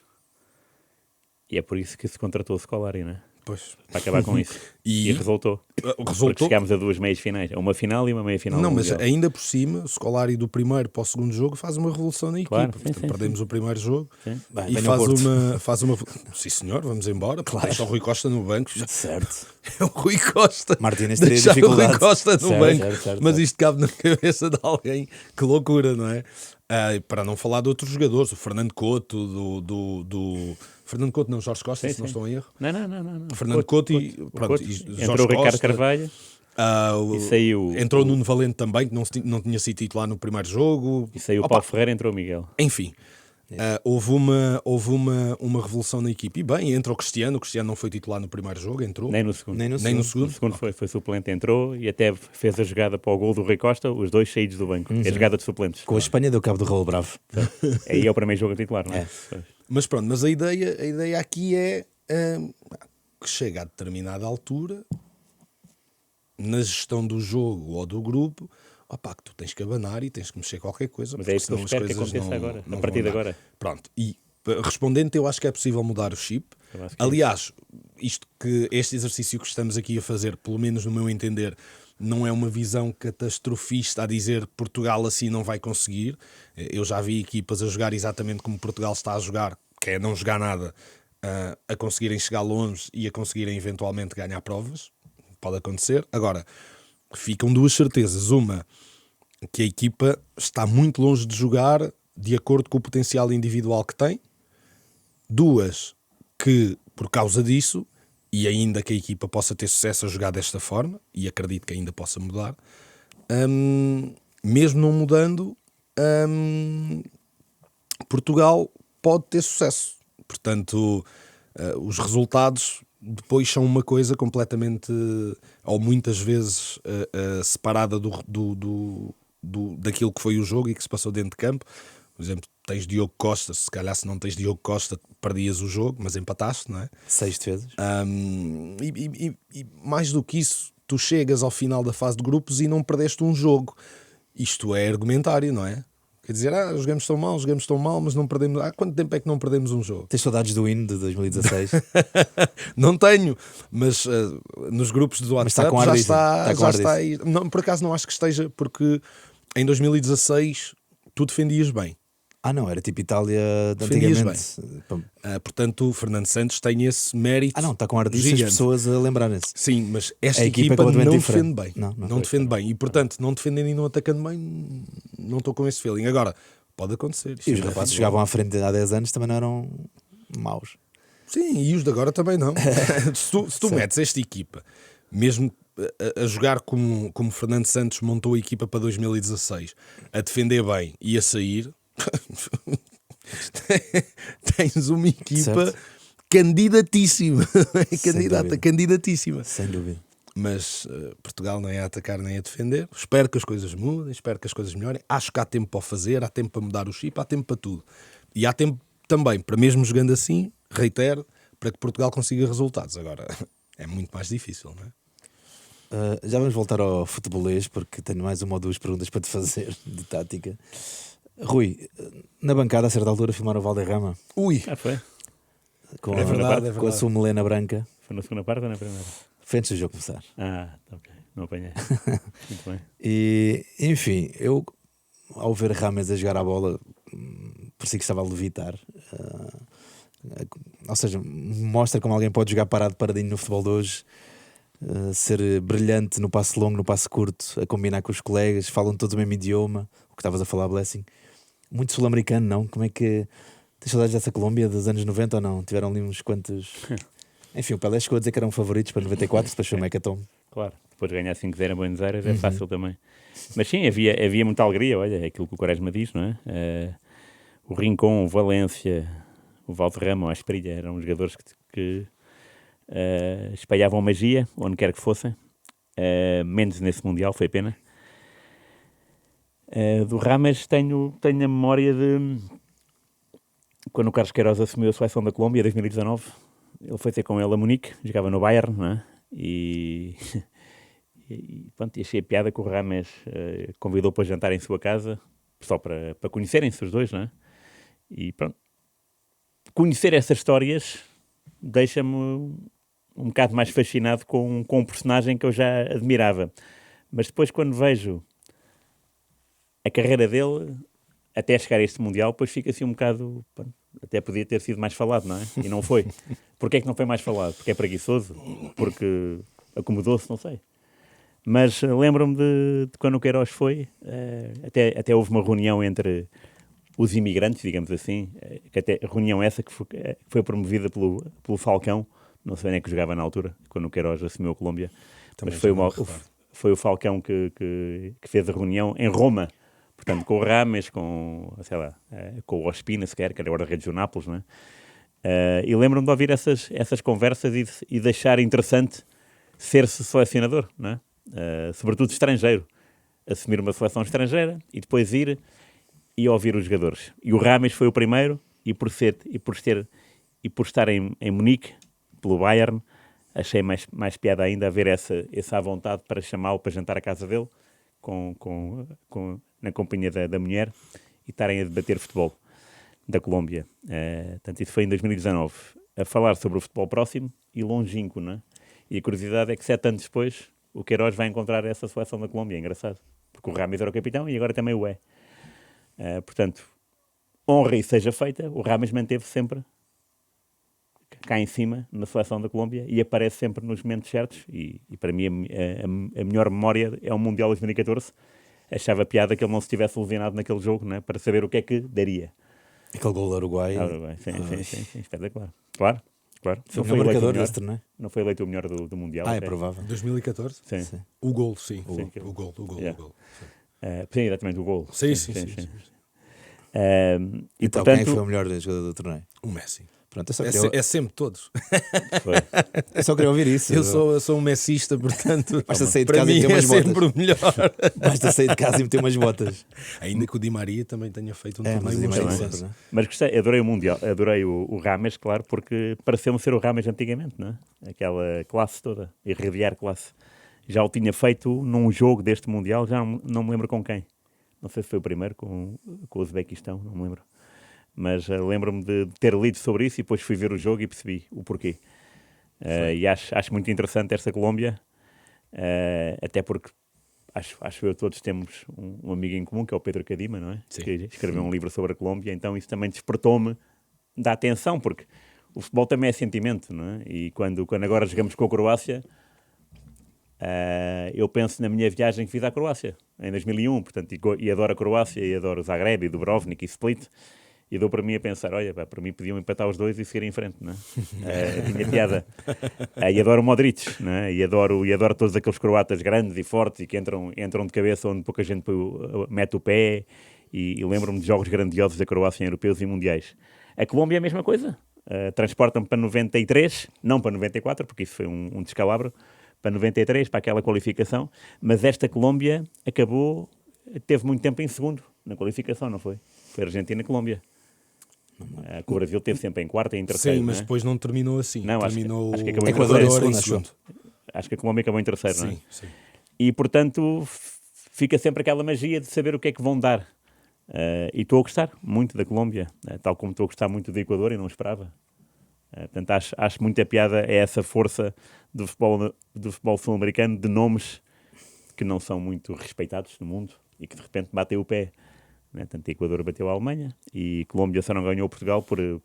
Speaker 3: E é por isso que se contratou o Scolari, não é?
Speaker 2: Pois.
Speaker 3: Para acabar com isso.
Speaker 2: E
Speaker 3: resultou. Porque
Speaker 2: resultou.
Speaker 3: chegámos a 2 meias finais. A uma final e uma meia final.
Speaker 2: Não,
Speaker 3: do
Speaker 2: mas
Speaker 3: Mundial.
Speaker 2: ainda por cima, o Scolari do primeiro para o segundo jogo faz uma revolução na equipa.
Speaker 3: Claro, sim,
Speaker 2: Portanto,
Speaker 3: sim,
Speaker 2: perdemos o primeiro jogo
Speaker 3: Sim.
Speaker 1: Bem,
Speaker 2: e
Speaker 1: venha ao Porto.
Speaker 2: faz uma. Sim, senhor, vamos embora. Claro. Deixa o Rui Costa no banco.
Speaker 1: Certo.
Speaker 2: É o Rui Costa.
Speaker 1: Martínez teria
Speaker 2: Deixar o Rui
Speaker 1: dificuldade.
Speaker 2: Costa no
Speaker 1: Certo,
Speaker 2: banco.
Speaker 1: certo.
Speaker 2: Mas isto cabe na cabeça de alguém. Que loucura, não é? Para não falar de outros jogadores, o Fernando Couto, do Fernando Couto, não, Jorge Costa,
Speaker 3: Sim,
Speaker 2: se não
Speaker 3: sim.
Speaker 2: estou em erro.
Speaker 3: Não.
Speaker 2: Fernando Couto e
Speaker 3: Couto.
Speaker 2: Jorge
Speaker 3: Entrou o Ricardo
Speaker 2: Costa.
Speaker 3: Carvalho e saiu.
Speaker 2: Entrou o Nuno Valente também, que não tinha sido titular no primeiro jogo.
Speaker 3: E saiu o Paulo Ferreira, entrou o Miguel.
Speaker 2: Enfim, houve uma revolução na equipe. E bem, entra o Cristiano não foi titular no primeiro jogo, entrou.
Speaker 3: Nem no segundo.
Speaker 1: Nem no
Speaker 2: Nem no
Speaker 1: segundo.
Speaker 3: O segundo foi suplente, entrou e até fez a jogada para o gol do Rui Costa, os dois saídos do banco. É a jogada de suplentes.
Speaker 1: Com a Espanha deu cabo do Raul Bravo.
Speaker 3: Aí é o primeiro jogo a titular, não é? Pois.
Speaker 2: Mas pronto, mas a ideia aqui é que chega a determinada altura, na gestão do jogo ou do grupo, que tu tens que abanar e tens que mexer qualquer coisa.
Speaker 3: Mas é isso que eu
Speaker 2: senão as
Speaker 3: espero que
Speaker 2: coisas
Speaker 3: aconteça
Speaker 2: não-
Speaker 3: agora,
Speaker 2: não
Speaker 3: a partir
Speaker 2: vão
Speaker 3: de
Speaker 2: andar.
Speaker 3: agora.
Speaker 2: Pronto, e respondendo, eu acho que é possível mudar o chip.
Speaker 3: Eu acho que
Speaker 2: Aliás, este exercício que estamos aqui a fazer, pelo menos no meu entender, não é uma visão catastrofista a dizer Portugal assim não vai conseguir. Eu já vi equipas a jogar exatamente como Portugal está a jogar, que é não jogar nada, a conseguirem chegar longe e a conseguirem eventualmente ganhar provas. Pode acontecer. Agora, ficam duas certezas. Uma, que a equipa está muito longe de jogar de acordo com o potencial individual que tem. Duas, que por causa disso, e ainda que a equipa possa ter sucesso a jogar desta forma, e acredito que ainda possa mudar, mesmo não mudando, Portugal pode ter sucesso. Portanto, os resultados depois são uma coisa completamente, ou muitas vezes, separada daquilo que foi o jogo e que se passou dentro de campo. Por exemplo, tens Diogo Costa, se calhar se não tens Diogo Costa perdias o jogo, mas empataste, não é?
Speaker 1: 6 defesas.
Speaker 2: E mais do que isso, tu chegas ao final da fase de grupos e não perdeste um jogo. Isto é argumentário, não é? Quer dizer, jogamos tão mal, mas não perdemos. Há quanto tempo é que não perdemos um jogo?
Speaker 1: Tens saudades do hino de 2016?
Speaker 2: Não tenho, mas nos grupos do
Speaker 1: Mas está
Speaker 2: WhatsApp
Speaker 1: com ar
Speaker 2: já
Speaker 1: disso,
Speaker 2: está,
Speaker 1: está com
Speaker 2: já
Speaker 1: ar
Speaker 2: está aí. Não, por acaso não acho que esteja, porque em 2016 tu defendias bem.
Speaker 1: Não, era tipo Itália de
Speaker 2: Defendias
Speaker 1: antigamente.
Speaker 2: Portanto, o Fernando Santos tem esse mérito.
Speaker 1: Não, está com ar disso as
Speaker 2: gigante.
Speaker 1: pessoas a lembrarem-se.
Speaker 2: Sim, mas esta
Speaker 1: A equipa é
Speaker 2: equipa
Speaker 1: completamente
Speaker 2: não
Speaker 1: diferente.
Speaker 2: defende bem.
Speaker 1: Não.
Speaker 2: Não defende bem. E, portanto, não defendendo e não atacando bem, não estou com esse feeling. Agora, pode acontecer.
Speaker 1: E os
Speaker 2: Isto é
Speaker 1: rapazes
Speaker 2: futebol.
Speaker 1: jogavam à frente há 10 anos também não eram maus.
Speaker 2: Sim, e os de agora também não. se tu metes esta equipa, mesmo a jogar como Fernando Santos montou a equipa para 2016, a defender bem e a sair, tens uma equipa
Speaker 1: Certo.
Speaker 2: candidatíssima.
Speaker 1: dúvida.
Speaker 2: Candidatíssima.
Speaker 1: Sem dúvida.
Speaker 2: Mas Portugal não é a atacar nem a defender. Espero que as coisas mudem, espero que as coisas melhorem. Acho que há tempo para o fazer, há tempo para mudar o chip, há tempo para tudo. E há tempo também para, mesmo jogando assim, reitero, para que Portugal consiga resultados. Agora, é muito mais difícil, não é?
Speaker 1: Já vamos voltar ao futebolês, porque tenho mais uma ou duas perguntas para te fazer de tática. Rui, na bancada, a certa altura, filmaram o Valderrama
Speaker 2: Ui,
Speaker 3: Foi?
Speaker 1: com,
Speaker 2: é verdade, é
Speaker 1: com a
Speaker 2: verdade.
Speaker 1: sua melena branca.
Speaker 3: Foi na segunda parte ou na primeira?
Speaker 1: Foi antes do jogo começar.
Speaker 3: Ok. Não apanhei. Muito bem.
Speaker 1: E, enfim, eu, ao ver Rames a jogar a bola, parecia que estava a levitar. Ou seja, mostra como alguém pode jogar paradinho no futebol de hoje, ser brilhante no passe longo, no passe curto, a combinar com os colegas, falam todos o mesmo idioma, o que estavas a falar, Blessing. Muito sul-americano, não? Como é que... Tens saudades dessa Colômbia dos anos 90 ou não? Tiveram ali uns quantos... Enfim, o Pelé chegou a dizer que eram favoritos para 94, depois foi o Mecatombe.
Speaker 3: Claro. Depois de ganhar 5-0 em Buenos Aires é fácil também. Mas sim, havia muita alegria, olha, é aquilo que o Quaresma diz, não é? O Rincón, o Valência, o Valderrama, a Espriella, eram jogadores que espalhavam magia, onde quer que fossem. Menos nesse Mundial, foi pena. Do Rames tenho a memória de quando o Carlos Queiroz assumiu a seleção da Colômbia em 2019. Ele foi ter com ele a Munique, jogava no Bayern, não é? E pronto, achei a piada que o Rames convidou para jantar em sua casa, só para conhecerem-se os dois, não é? E pronto, conhecer essas histórias deixa-me um bocado mais fascinado com um personagem que eu já admirava. Mas depois, quando vejo a carreira dele até chegar a este Mundial, depois fica assim um bocado... Pronto, até podia ter sido mais falado, não é? E não foi. Porquê é que não foi mais falado? Porque é preguiçoso? Porque acomodou-se? Não sei. Mas lembro-me de quando o Queiroz foi, até houve uma reunião entre os imigrantes, digamos assim, que até reunião essa que foi promovida pelo Falcão, não sei nem que jogava na altura, quando o Queiroz assumiu a Colômbia,
Speaker 2: Também
Speaker 3: mas foi o Falcão que fez a reunião em Roma, portanto, com o Rames, com o Ospina, sequer, que era agora rei de Nápoles, não é? E lembro-me de ouvir essas conversas e de achar interessante ser-se selecionador, não é? Sobretudo estrangeiro, assumir uma seleção estrangeira e depois ir e ouvir os jogadores. E o Rames foi o primeiro, e por estar em Munique, pelo Bayern, achei mais piada ainda a ver essa vontade para chamá-lo para jantar à casa dele, na companhia da mulher, e estarem a debater futebol da Colômbia. Portanto, isso foi em 2019, a falar sobre o futebol próximo e longínquo, não é? E a curiosidade é que 7 anos depois o Queiroz vai encontrar essa seleção da Colômbia. É engraçado, porque o Rames era o capitão e agora também o é. Portanto, honra e seja feita, o Rames manteve sempre cá em cima na seleção da Colômbia e aparece sempre nos momentos certos e para mim a melhor memória é o Mundial 2014. Achava piada que ele não se tivesse lesionado naquele jogo, não é? Para saber o que é que daria.
Speaker 1: Aquele gol do Uruguai.
Speaker 3: Sim, espetacular. Claro.
Speaker 1: Foi o marcador deste, não é?
Speaker 3: Não foi eleito o melhor do Mundial.
Speaker 1: É provável.
Speaker 2: 2014?
Speaker 3: Sim.
Speaker 2: O gol, sim.
Speaker 3: O
Speaker 2: gol.
Speaker 3: Sim, exatamente, o gol.
Speaker 2: Sim.
Speaker 3: E
Speaker 1: Então,
Speaker 3: portanto,
Speaker 1: quem é que foi o melhor jogador do torneio?
Speaker 2: O Messi.
Speaker 1: Pronto, eu só
Speaker 2: É sempre todos.
Speaker 1: eu só queria ouvir isso.
Speaker 2: Eu sou um messista, portanto,
Speaker 1: Basta sair de
Speaker 2: para
Speaker 1: casa e
Speaker 2: mim
Speaker 1: meter
Speaker 2: é
Speaker 1: umas
Speaker 2: sempre
Speaker 1: botas.
Speaker 2: o melhor.
Speaker 1: Basta sair de casa e meter umas botas.
Speaker 2: Ainda que o Di Maria também tenha feito um
Speaker 1: Mas
Speaker 2: torneio
Speaker 1: o Di
Speaker 2: muito
Speaker 1: Maria
Speaker 2: sucesso.
Speaker 1: sempre, não é?
Speaker 3: mas gostei, adorei o Mundial, adorei o Rames, claro, porque pareceu-me ser o Rames antigamente, não é? Aquela classe toda, irradiar classe. Já o tinha feito num jogo deste Mundial, já não me lembro com quem. Não sei se foi o primeiro, com o Uzbequistão, não me lembro. Mas lembro-me de ter lido sobre isso e depois fui ver o jogo e percebi o porquê. E acho muito interessante esta Colômbia, até porque acho eu todos temos um amigo em comum, que é o Pedro Cadima, não é?
Speaker 2: Sim.
Speaker 3: Que escreveu um livro sobre a Colômbia, então isso também despertou-me da atenção, porque o futebol também é sentimento, não é? E quando agora jogamos com a Croácia, eu penso na minha viagem que fiz à Croácia, em 2001, portanto, e adoro a Croácia, e adoro Zagreb, e Dubrovnik, e Split, e dou para mim a pensar, olha, para mim podiam empatar os dois e seguir em frente, não é? Tinha piada. E adoro o Modric, não é? E adoro todos aqueles croatas grandes e fortes e que entram de cabeça onde pouca gente mete o pé, e lembro-me de jogos grandiosos da Croácia em europeus e mundiais. A Colômbia é a mesma coisa. Transportam-me para 93, não para 94, porque isso foi um descalabro, para 93, para aquela qualificação, mas esta Colômbia teve muito tempo em segundo na qualificação, não foi? Foi Argentina-Colômbia. Que o Brasil teve sempre em quarto e em terceiro.
Speaker 2: Sim, mas
Speaker 3: não é?
Speaker 2: depois não terminou assim.
Speaker 3: Não,
Speaker 2: terminou
Speaker 3: acho que acabou em
Speaker 1: Equador em
Speaker 2: Equador em
Speaker 1: segundo,
Speaker 2: segundo.
Speaker 3: Acho que a Colômbia acabou em terceiro, não é?
Speaker 2: Sim.
Speaker 3: E, portanto, fica sempre aquela magia de saber o que é que vão dar. E estou a gostar muito da Colômbia, tal como estou a gostar muito do Equador e não esperava. Portanto, acho muita piada essa força do futebol sul-americano, de nomes que não são muito respeitados no mundo e que de repente batem o pé. Tanto Equador bateu a Alemanha e Colômbia só não ganhou Portugal porque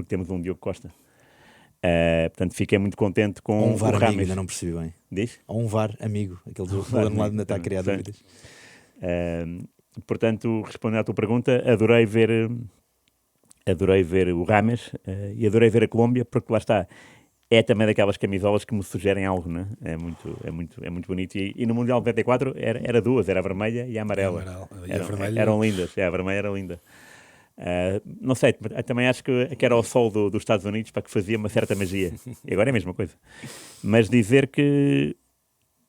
Speaker 3: temos um Diogo Costa. Portanto, fiquei muito contente com
Speaker 1: Ou um
Speaker 3: o
Speaker 1: VAR
Speaker 3: Rames.
Speaker 1: amigo, ainda não percebi bem.
Speaker 3: Diz?
Speaker 1: Ou um VAR amigo, aquele do
Speaker 3: VAR
Speaker 1: lado ainda está a
Speaker 3: amigo,
Speaker 1: criar
Speaker 3: sim.
Speaker 1: dúvidas.
Speaker 3: Portanto, respondendo à tua pergunta, adorei ver o Rames e adorei ver a Colômbia, porque lá está, é também daquelas camisolas que me sugerem algo, né? É muito bonito. E no Mundial de 94 era duas, era a vermelha e a amarela.
Speaker 2: E a vermelha?
Speaker 3: Eram lindas, a vermelha era linda. Não sei, também acho que era o sol dos Estados Unidos para que fazia uma certa magia. E agora é a mesma coisa. Mas dizer que,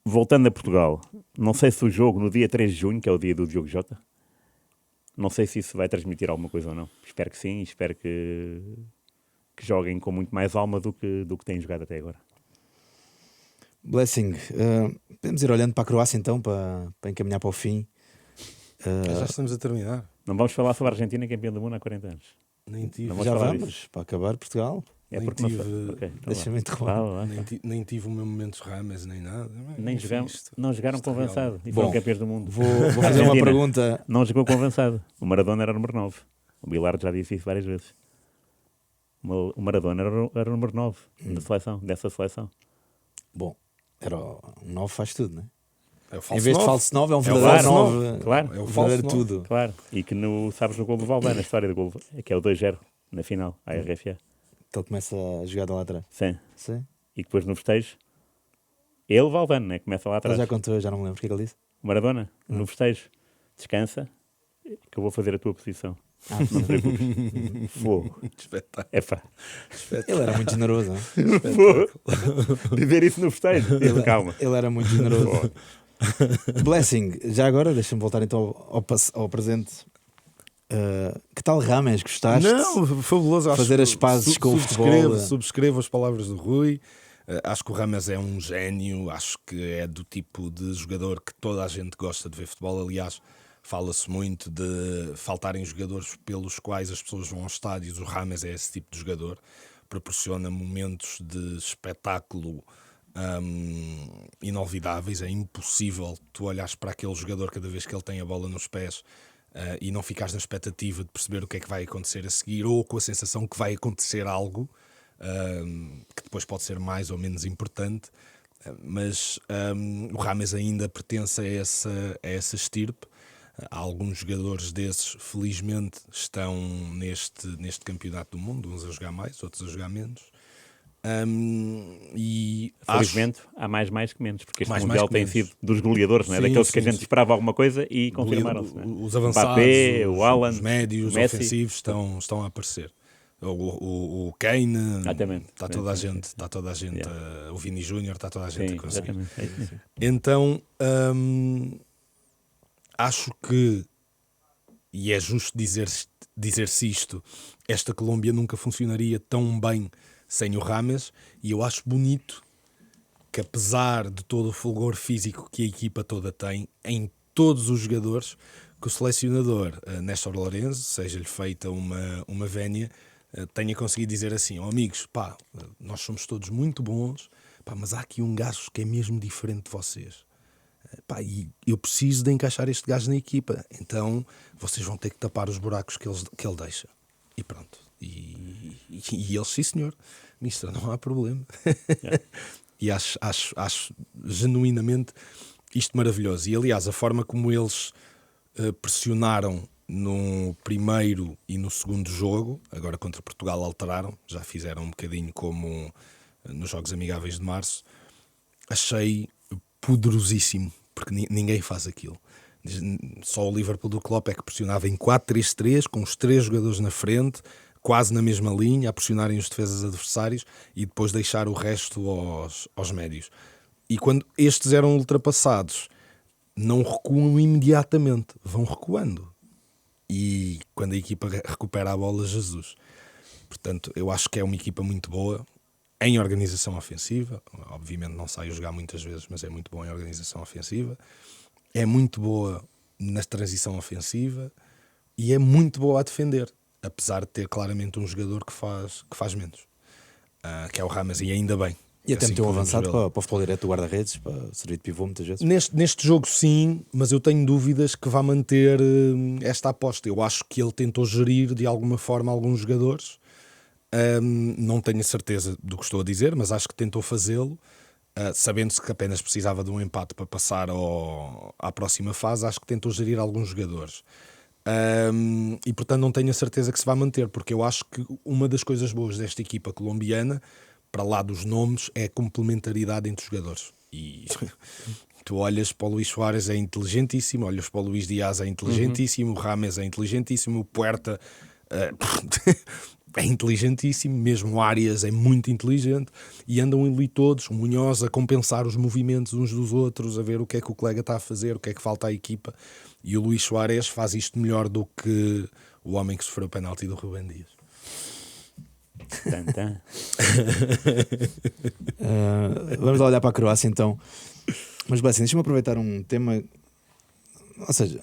Speaker 3: voltando a Portugal, não sei se o jogo no dia 3 de junho, que é o dia do Diogo Jota, não sei se isso vai transmitir alguma coisa ou não. Espero que sim, espero que joguem com muito mais alma do que têm jogado até agora.
Speaker 1: Blessing, podemos ir olhando para a Croácia então, para encaminhar para o fim.
Speaker 2: Já estamos a terminar.
Speaker 3: Não vamos falar sobre a Argentina campeã do mundo há 40 anos.
Speaker 2: Nem tive,
Speaker 3: Não vamos
Speaker 1: Já
Speaker 3: falar
Speaker 1: vamos,
Speaker 3: disso.
Speaker 1: para acabar Portugal.
Speaker 3: É
Speaker 2: nem
Speaker 3: porque não
Speaker 2: tive-
Speaker 3: sei. Ok, então
Speaker 1: Deixa-me
Speaker 3: vá.
Speaker 1: interromper.
Speaker 3: Vá.
Speaker 2: nem tive o meu momento Rames, nem nada.
Speaker 3: Nem
Speaker 2: Enfim,
Speaker 3: jogaram,
Speaker 2: isto-
Speaker 3: não jogaram
Speaker 2: isto
Speaker 3: com
Speaker 2: é real.
Speaker 3: avançado e
Speaker 1: Bom,
Speaker 3: foram campeões do mundo.
Speaker 1: Vou fazer uma
Speaker 3: Argentina.
Speaker 1: pergunta.
Speaker 3: Não jogou com avançado. O Maradona era o número 9. O Bilardo já disse isso várias vezes. O Maradona era o número 9 dessa seleção.
Speaker 1: Bom, um 9 faz tudo, não é?
Speaker 2: É o
Speaker 1: Em
Speaker 2: falso
Speaker 1: vez de
Speaker 2: nove.
Speaker 1: falso 9, é um
Speaker 2: o
Speaker 1: verdadeiro
Speaker 2: falso
Speaker 1: 9.
Speaker 3: Claro.
Speaker 2: É o
Speaker 1: Um
Speaker 2: falso
Speaker 1: verdadeiro
Speaker 2: 9.
Speaker 1: tudo.
Speaker 3: Claro. E que sabes o gol do Valdano, a história do gol, que é o 2-0 na final, à RFA.
Speaker 1: Que ele começa a jogar de lá atrás.
Speaker 3: Sim.
Speaker 1: Sim.
Speaker 3: E depois no festejo, ele, Valdano, né? Começa lá
Speaker 1: Ele
Speaker 3: atrás.
Speaker 1: já contou, já não me lembro o que é que ele disse.
Speaker 3: O Maradona, no festejo, descansa, que eu vou fazer a tua posição. Não te preocupes. Fogo.
Speaker 2: Espetáculo.
Speaker 3: É pá.
Speaker 1: Ele era muito generoso, não é?
Speaker 3: Fogo. Dizer isso no festejo. Ele, calma.
Speaker 1: Ele era muito generoso. Blessing, já agora, deixa-me voltar então ao presente. Que tal Rames? Gostaste?
Speaker 2: Não, fabuloso. Acho
Speaker 1: Fazer
Speaker 2: que
Speaker 1: as pazes com o futebol.
Speaker 2: Subscrevo as palavras do Rui. Acho que o Rames é um gênio. Acho que é do tipo de jogador que toda a gente gosta de ver futebol. Aliás, fala-se muito de faltarem jogadores pelos quais as pessoas vão aos estádios. O Rames é esse tipo de jogador. Proporciona momentos de espetáculo inolvidáveis. É impossível tu olhares para aquele jogador cada vez que ele tem a bola nos pés e não ficares na expectativa de perceber o que é que vai acontecer a seguir, ou com a sensação que vai acontecer algo que depois pode ser mais ou menos importante. Mas o Rames ainda pertence a essa estirpe. Há alguns jogadores desses, felizmente, estão neste campeonato do mundo, uns a jogar mais, outros a jogar menos. E
Speaker 3: Felizmente, há mais que menos, porque este
Speaker 2: Mais
Speaker 3: Mundial
Speaker 2: que
Speaker 3: tem
Speaker 2: menos.
Speaker 3: sido dos goleadores, não é?
Speaker 2: Sim,
Speaker 3: Daqueles que a
Speaker 2: sim,
Speaker 3: gente
Speaker 2: sim.
Speaker 3: esperava alguma coisa e confirmaram-se. Não é?
Speaker 2: Os avançados,
Speaker 3: Mbappé, o Haaland,
Speaker 2: os médios,
Speaker 3: o Messi.
Speaker 2: ofensivos estão a aparecer. O Kane,
Speaker 3: Exatamente.
Speaker 2: está toda a gente, está toda a gente, o Vini Júnior, está toda a gente
Speaker 3: Sim,
Speaker 2: a conseguir.
Speaker 3: exatamente. É isso mesmo.
Speaker 2: Então, acho que, e é justo dizer-se isto, esta Colômbia nunca funcionaria tão bem sem o Rames, e eu acho bonito que, apesar de todo o fulgor físico que a equipa toda tem, em todos os jogadores, que o selecionador Néstor Lorenzo, seja-lhe feita uma vénia, tenha conseguido dizer assim: amigos, pá, nós somos todos muito bons, pá, mas há aqui um gajo que é mesmo diferente de vocês. Pá, e eu preciso de encaixar este gajo na equipa, então vocês vão ter que tapar os buracos que ele deixa. E pronto. E eles, sim senhor, mister, não há problema. E acho genuinamente isto maravilhoso. E aliás, a forma como eles pressionaram no primeiro e no segundo jogo, agora contra Portugal alteraram, já fizeram um bocadinho como nos Jogos Amigáveis de Março, achei poderosíssimo, porque ninguém faz aquilo. Só o Liverpool do Klopp é que pressionava em 4-3-3, com os 3 jogadores na frente, quase na mesma linha, a pressionarem os defesas adversários e depois deixar o resto aos médios. E quando estes eram ultrapassados, não recuam imediatamente, vão recuando. E quando a equipa recupera a bola, Jesus. Portanto, eu acho que é uma equipa muito boa. em organização ofensiva, obviamente não sai a jogar muitas vezes, mas é muito bom em organização ofensiva, é muito boa na transição ofensiva e é muito boa a defender, apesar de ter claramente um jogador que faz menos, que é o Rames, e ainda bem.
Speaker 1: E até
Speaker 2: Assim
Speaker 1: meteu um
Speaker 2: podemos
Speaker 1: avançado
Speaker 2: vê-lo.
Speaker 1: para o futebol direto do guarda-redes, para servir de pivô muitas vezes.
Speaker 2: Neste jogo sim, mas eu tenho dúvidas que vá manter esta aposta. Eu acho que ele tentou gerir de alguma forma alguns jogadores. Não tenho a certeza do que estou a dizer, mas acho que tentou fazê-lo, sabendo-se que apenas precisava de um empate para passar à próxima fase. Acho que tentou gerir alguns jogadores. E portanto não tenho a certeza que se vai manter, porque eu acho que uma das coisas boas desta equipa colombiana, para lá dos nomes, é a complementaridade entre os jogadores. E tu olhas para o Luís Soares, é inteligentíssimo, olhas para o Luís Diaz, é inteligentíssimo, o Rames é inteligentíssimo, o Puerta é inteligentíssimo, mesmo o Arias é muito inteligente, e andam ali todos, o Munhoz a compensar os movimentos uns dos outros, a ver o que é que o colega está a fazer, o que é que falta à equipa, e o Luís Soares faz isto melhor do que o homem que sofreu o penalti do Rubén Dias.
Speaker 1: Vamos lá olhar para a Croácia então. Mas bem, assim, deixa-me aproveitar um tema. Ou seja,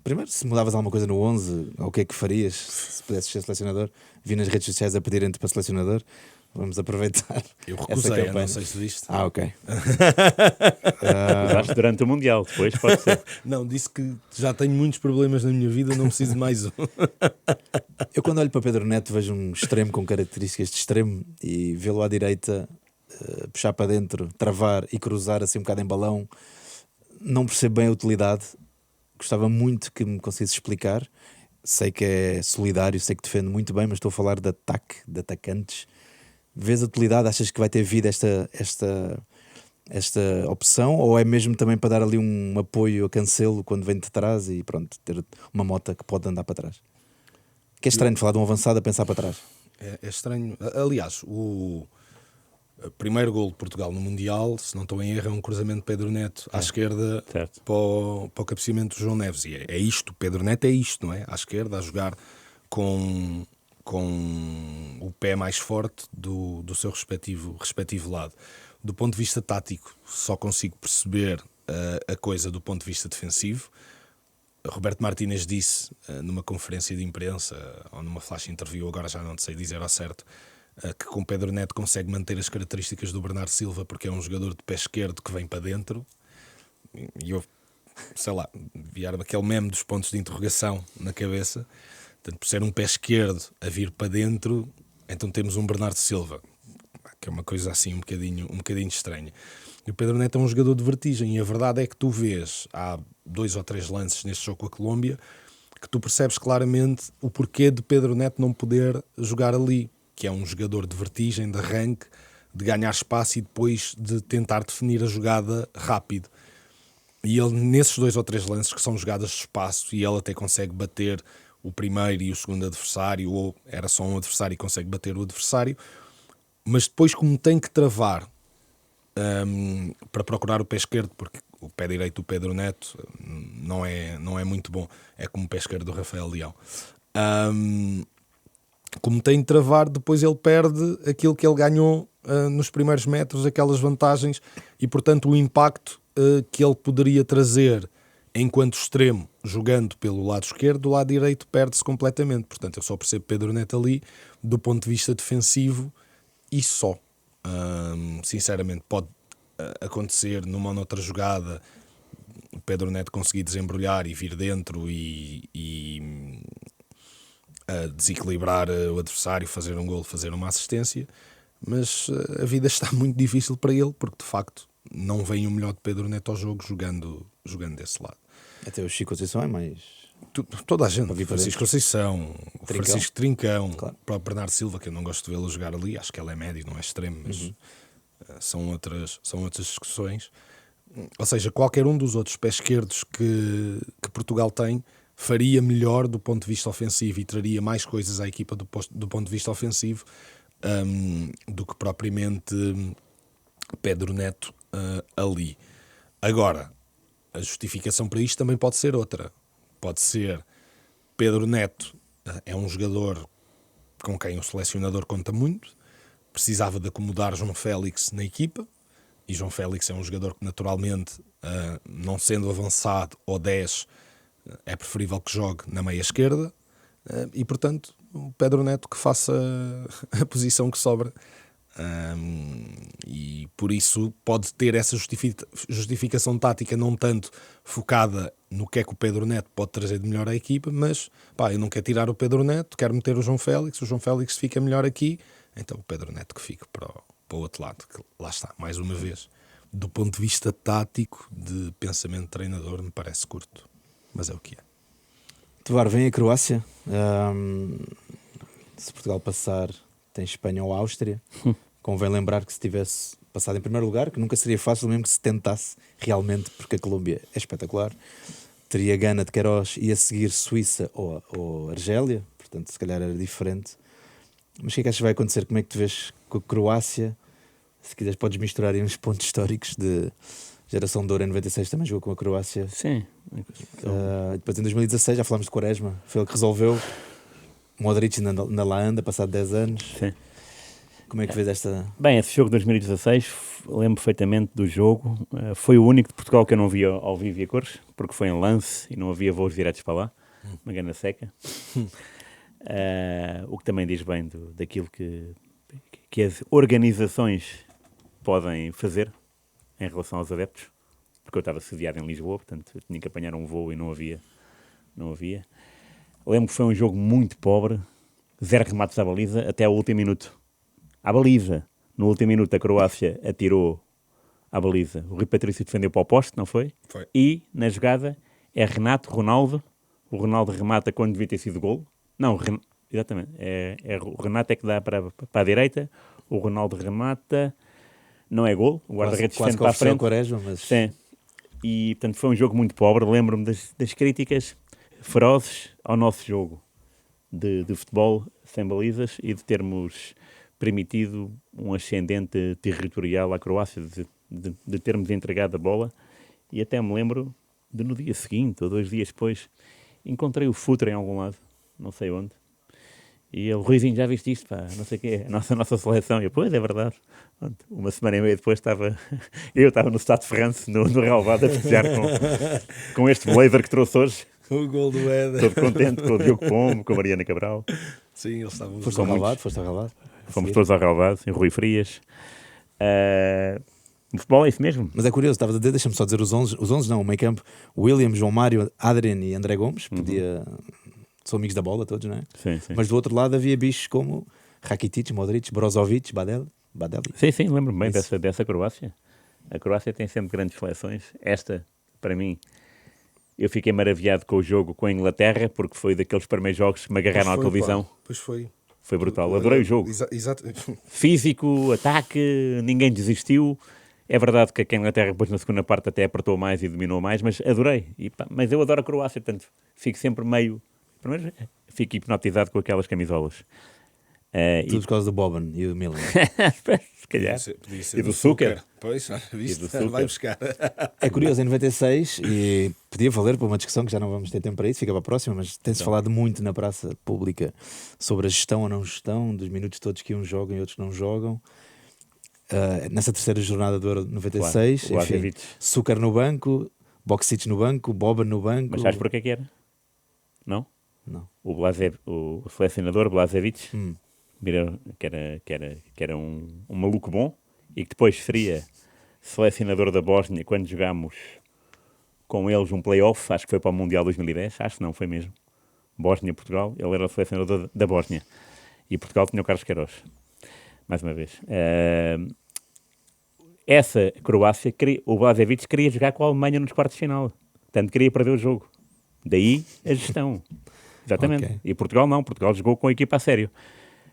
Speaker 1: primeiro, se mudavas alguma coisa no 11, ou o que é que farias se pudesses ser selecionador? Vi nas redes sociais a pedirem-te para selecionador. Vamos aproveitar.
Speaker 2: Eu
Speaker 1: essa
Speaker 2: recusei,
Speaker 1: campanha.
Speaker 2: não sei se viste.
Speaker 1: Ok.
Speaker 3: Usaste durante o Mundial, depois pode ser.
Speaker 2: Não, disse que já tenho muitos problemas na minha vida, não preciso de mais um.
Speaker 1: Eu quando olho para Pedro Neto vejo um extremo com características de extremo e vê-lo à direita puxar para dentro, travar e cruzar assim um bocado em balão. Não percebo bem a utilidade. Gostava muito que me conseguisse explicar. Sei que é solidário, sei que defende muito bem, mas estou a falar de ataque, de atacantes. Vês a utilidade? Achas que vai ter vida esta opção? Ou é mesmo também para dar ali um apoio a Cancelo quando vem de trás e pronto, ter uma mota que pode andar para trás? Que é estranho falar de um avançado a pensar para trás.
Speaker 2: É estranho. Aliás, o primeiro golo de Portugal no Mundial, se não estou em erro, é um cruzamento de Pedro Neto à esquerda para o cabeceamento do João Neves. E é isto, Pedro Neto é isto, não é? À esquerda, a jogar com o pé mais forte do seu respectivo lado. Do ponto de vista tático, só consigo perceber a coisa do ponto de vista defensivo. Roberto Martínez disse numa conferência de imprensa ou numa flash interview, agora já não sei dizer ao certo, que com Pedro Neto consegue manter as características do Bernardo Silva porque é um jogador de pé esquerdo que vem para dentro. E eu, sei lá, enviar-me aquele meme dos pontos de interrogação na cabeça. Portanto, por ser um pé esquerdo a vir para dentro, então temos um Bernardo Silva, que é uma coisa assim um bocadinho estranha. E o Pedro Neto é um jogador de vertigem, e a verdade é que tu vês, há 2 ou 3 lances neste jogo com a Colômbia, que tu percebes claramente o porquê de Pedro Neto não poder jogar ali, que é um jogador de vertigem, de arranque, de ganhar espaço e depois de tentar definir a jogada rápido. E ele, nesses 2 ou 3 lances que são jogadas de espaço, e ele até consegue bater o primeiro e o segundo adversário, ou era só um adversário e consegue bater o adversário, mas depois, como tem que travar para procurar o pé esquerdo, porque o pé direito do Pedro Neto não é muito bom, é como o pé esquerdo do Rafael Leão. Como tem de travar, depois ele perde aquilo que ele ganhou nos primeiros metros, aquelas vantagens, e portanto o impacto que ele poderia trazer enquanto extremo, jogando pelo lado esquerdo, do lado direito perde-se completamente. Portanto, eu só percebo Pedro Neto ali do ponto de vista defensivo e só. Sinceramente, pode acontecer numa ou noutra jogada o Pedro Neto conseguir desembrulhar e vir dentro e desequilibrar o adversário, fazer um golo, fazer uma assistência, mas a vida está muito difícil para ele, porque de facto não vem o melhor de Pedro Neto ao jogo jogando desse lado.
Speaker 1: Até o Chico Conceição é mais...
Speaker 2: Toda a gente, Francisco Conceição, o Francisco Trincão,
Speaker 1: claro.
Speaker 2: o próprio Bernardo Silva, que eu não gosto de vê-lo jogar ali, acho que ele é médio, não é extremo, mas são outras discussões. Ou seja, qualquer um dos outros pés esquerdos que Portugal tem faria melhor do ponto de vista ofensivo e traria mais coisas à equipa do ponto de vista ofensivo do que propriamente Pedro Neto ali. Agora, a justificação para isto também pode ser outra. Pode ser Pedro Neto é um jogador com quem o selecionador conta muito, precisava de acomodar João Félix na equipa, e João Félix é um jogador que naturalmente, não sendo avançado ou 10, é preferível que jogue na meia esquerda, e portanto o Pedro Neto que faça a posição que sobra. E por isso pode ter essa justificação tática não tanto focada no que é que o Pedro Neto pode trazer de melhor à equipa, mas eu não quero tirar o Pedro Neto, quero meter o João Félix fica melhor aqui, então o Pedro Neto que fica para o outro lado, que lá está, mais uma vez, do ponto de vista tático, de pensamento de treinador, me parece curto, mas é o que é.
Speaker 1: Tovar, vem a Croácia. Se Portugal passar, tem Espanha ou Áustria. Convém lembrar que se tivesse passado em primeiro lugar, que nunca seria fácil mesmo que se tentasse realmente, porque a Colômbia é espetacular, teria Gana de Queiroz e a seguir Suíça ou Argélia, portanto se calhar era diferente. Mas o que é que achas que vai acontecer? Como é que tu vês com a Croácia? Se quiseres podes misturar aí uns pontos históricos de geração de ouro em 96 também jogou com a Croácia.
Speaker 3: Sim.
Speaker 1: Depois em 2016 já falámos de Quaresma, foi ele que resolveu. Modric ainda lá anda, passado 10 anos.
Speaker 3: Sim.
Speaker 1: Como é que vês esta...
Speaker 3: Bem, esse jogo de 2016, lembro perfeitamente do jogo. Foi o único de Portugal que eu não via ao vivo e a cores, porque foi em Lance e não havia voos diretos para lá. Uma grana seca. O que também diz bem daquilo que as organizações podem fazer em relação aos adeptos, porque eu estava sediado em Lisboa, portanto eu tinha que apanhar um voo e não havia. Lembro que foi um jogo muito pobre, 0 remates à baliza até ao último minuto. À baliza. No último minuto a Croácia atirou à baliza. O Rui Patrício defendeu para o poste, não foi?
Speaker 2: Foi.
Speaker 3: E na jogada é Ronaldo. O Ronaldo remata quando devia ter sido golo. Não, exatamente. O Renato é que dá para a direita. O Ronaldo remata. Não é golo. O guarda-redes defende para a frente.
Speaker 1: Quaresma, mas...
Speaker 3: Sim. E, portanto, foi um jogo muito pobre. Lembro-me das críticas ferozes ao nosso jogo de futebol sem balizas e de termos permitido um ascendente territorial à Croácia, de termos entregado a bola. E até me lembro de no dia seguinte, ou 2 dias depois, encontrei o Futre em algum lado, não sei onde, e ele, Ruizinho, já viste isto, pá, não sei o quê, a nossa seleção. E eu, pois, é verdade. Uma semana e meia depois eu estava no Stade de France, no relvado, a festejar com este blazer que trouxe hoje.
Speaker 2: O gol do Éder.
Speaker 3: Todo contente com o Diogo Pombo, com a Mariana Cabral.
Speaker 2: Sim, eles estavam...
Speaker 1: Foste ao relvado?
Speaker 3: Fomos todos ao relvado, em Rui Frias. O futebol é isso mesmo.
Speaker 1: Mas é curioso, estavas a dizer, deixa-me só dizer os 11 não, o meio campo, William, João Mário, Adrian e André Gomes, são amigos da bola todos, não é?
Speaker 3: Sim.
Speaker 1: Mas do outro lado havia bichos como Rakitic, Modric, Brozovic, Badeli.
Speaker 3: Sim, lembro-me bem dessa Croácia. A Croácia tem sempre grandes seleções. Esta, para mim, eu fiquei maravilhado com o jogo com a Inglaterra, porque foi daqueles primeiros jogos que me agarraram à televisão.
Speaker 2: Pois foi.
Speaker 3: Foi brutal, adorei o jogo.
Speaker 2: Exato.
Speaker 3: Físico, ataque, ninguém desistiu. É verdade que a Inglaterra depois na segunda parte até apertou mais e dominou mais, mas adorei. Mas eu adoro a Croácia, portanto, fico sempre meio... Primeiro, fico hipnotizado com aquelas camisolas.
Speaker 1: Tudo por causa do Boban e do Milan.
Speaker 3: Se calhar.
Speaker 2: Podia ser
Speaker 3: E do Zucker.
Speaker 2: Pois, viste?
Speaker 3: Zucker.
Speaker 2: Vai buscar.
Speaker 1: É curioso, em 96, e podia valer para uma discussão que já não vamos ter tempo para isso, fica para a próxima, mas tem-se falado muito na praça pública sobre a gestão ou não gestão, dos minutos todos que uns jogam e outros não jogam. Nessa terceira jornada do Euro 96,
Speaker 3: claro,
Speaker 1: enfim, Zucker no banco, Boksic no banco, Boban no banco.
Speaker 3: Mas sabes porquê que era? Não?
Speaker 1: Não.
Speaker 3: O selecionador Blažević, que era um maluco bom, e que depois seria selecionador da Bósnia quando jogámos com eles um play-off, acho que foi para o Mundial 2010, acho que não, foi mesmo. Bósnia-Portugal, ele era o selecionador da Bósnia. E Portugal tinha o Carlos Queiroz. Mais uma vez. Essa Croácia, o Blažević queria jogar com a Alemanha nos quartos de final. Portanto, queria perder o jogo. Daí a gestão. Exatamente.
Speaker 1: Okay.
Speaker 3: E Portugal não. Portugal jogou com a equipa a sério.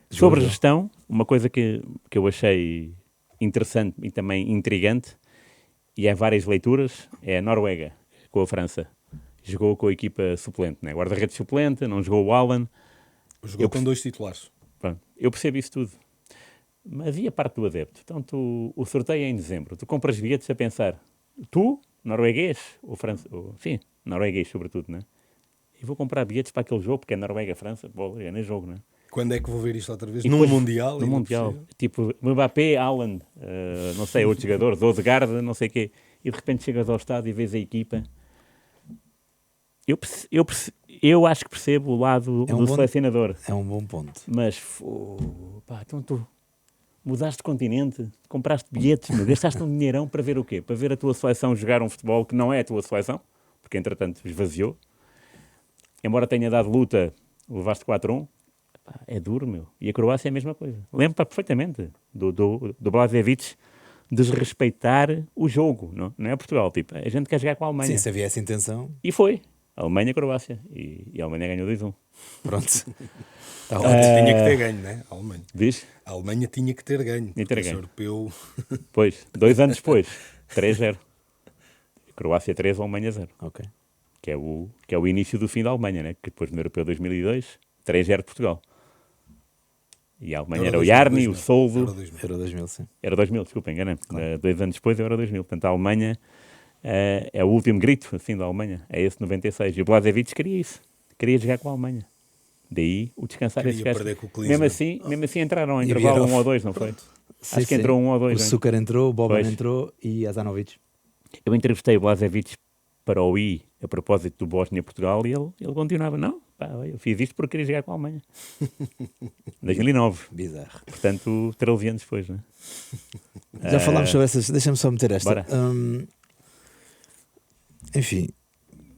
Speaker 3: Sobre a gestão, uma coisa que eu achei interessante e também intrigante, e há várias leituras, é a Noruega com a França. Jogou com a equipa suplente, né? Guarda-redes suplente, não jogou o Alan.
Speaker 2: Jogou com 2 titulares.
Speaker 3: Pronto, eu percebo isso tudo. Mas e a parte do adepto? Então o sorteio é em dezembro. Tu compras bilhetes a pensar, tu, norueguês, sim, norueguês sobretudo, né? E vou comprar bilhetes para aquele jogo, porque é Noruega-França, nem jogo, né?
Speaker 2: Quando é que vou ver isto outra vez?
Speaker 3: E
Speaker 2: Num
Speaker 3: depois,
Speaker 2: Mundial?
Speaker 3: No Mundial. Tipo, Mbappé, Haaland, não sei, outros jogadores, Odegaard, não sei o quê. E de repente chegas ao estádio e vês a equipa. Eu acho que percebo o lado
Speaker 1: É um
Speaker 3: do
Speaker 1: bom-
Speaker 3: selecionador.
Speaker 1: É um bom ponto.
Speaker 3: Mas, pá, então tu mudaste de continente, compraste bilhetes, meu, gastaste um dinheirão para ver o quê? Para ver a tua seleção jogar um futebol que não é a tua seleção, porque entretanto esvaziou. Embora tenha dado luta, levaste 4-1. Pá, é duro, meu. E a Croácia é a mesma coisa. Lembro perfeitamente do Blažević desrespeitar o jogo, não é Portugal. Tipo, a gente quer jogar com a Alemanha.
Speaker 1: Sim, se havia essa intenção,
Speaker 3: E foi. Alemanha-Croácia. E a Alemanha ganhou 2-1.
Speaker 1: pronto.
Speaker 2: A Alemanha tinha que ter ganho, né? A Alemanha.
Speaker 3: Diz?
Speaker 2: A Alemanha tinha que ter ganho.
Speaker 3: Tinha que ter
Speaker 2: porque esse
Speaker 3: ganho.
Speaker 2: europeu...
Speaker 3: Pois, 2 anos depois, 3-0. Croácia 3, Alemanha 0.
Speaker 1: Ok.
Speaker 3: Que é o início do fim da Alemanha, né? Que depois no Europeu 2002, 3-0 de Portugal. E a Alemanha era o
Speaker 2: 2000,
Speaker 3: Jarni, o
Speaker 2: 2000,
Speaker 3: Soldo.
Speaker 2: Euro 2000.
Speaker 1: Euro 2000, sim.
Speaker 3: Era 2000, desculpa, enganei-me. 2 anos depois, Euro 2000. Portanto, a Alemanha é o último grito, assim, da Alemanha. É esse 96. E o Blažević queria isso. Queria jogar com a Alemanha. Daí o descansar
Speaker 2: Queria
Speaker 3: esses gajos.
Speaker 2: perder com o Klinsmann.
Speaker 3: Mesmo assim entraram em
Speaker 1: E
Speaker 3: intervalo
Speaker 1: Bierhoff.
Speaker 3: 1 ou 2, não foi?
Speaker 1: Sim,
Speaker 3: Acho que
Speaker 1: sim.
Speaker 3: entrou 1 ou 2.
Speaker 1: O Suker entrou, o Boban
Speaker 3: Pois.
Speaker 1: entrou e Azanovic.
Speaker 3: Eu entrevistei o Blažević para o I a propósito do Bósnia-Portugal e ele continuava, não, pá, eu fiz isto porque queria jogar com a Alemanha. 2009,
Speaker 1: Bizarro.
Speaker 3: portanto 13 anos depois, não é?
Speaker 1: Já falámos sobre essas. Deixa-me só meter esta.
Speaker 3: Bora.
Speaker 1: Enfim,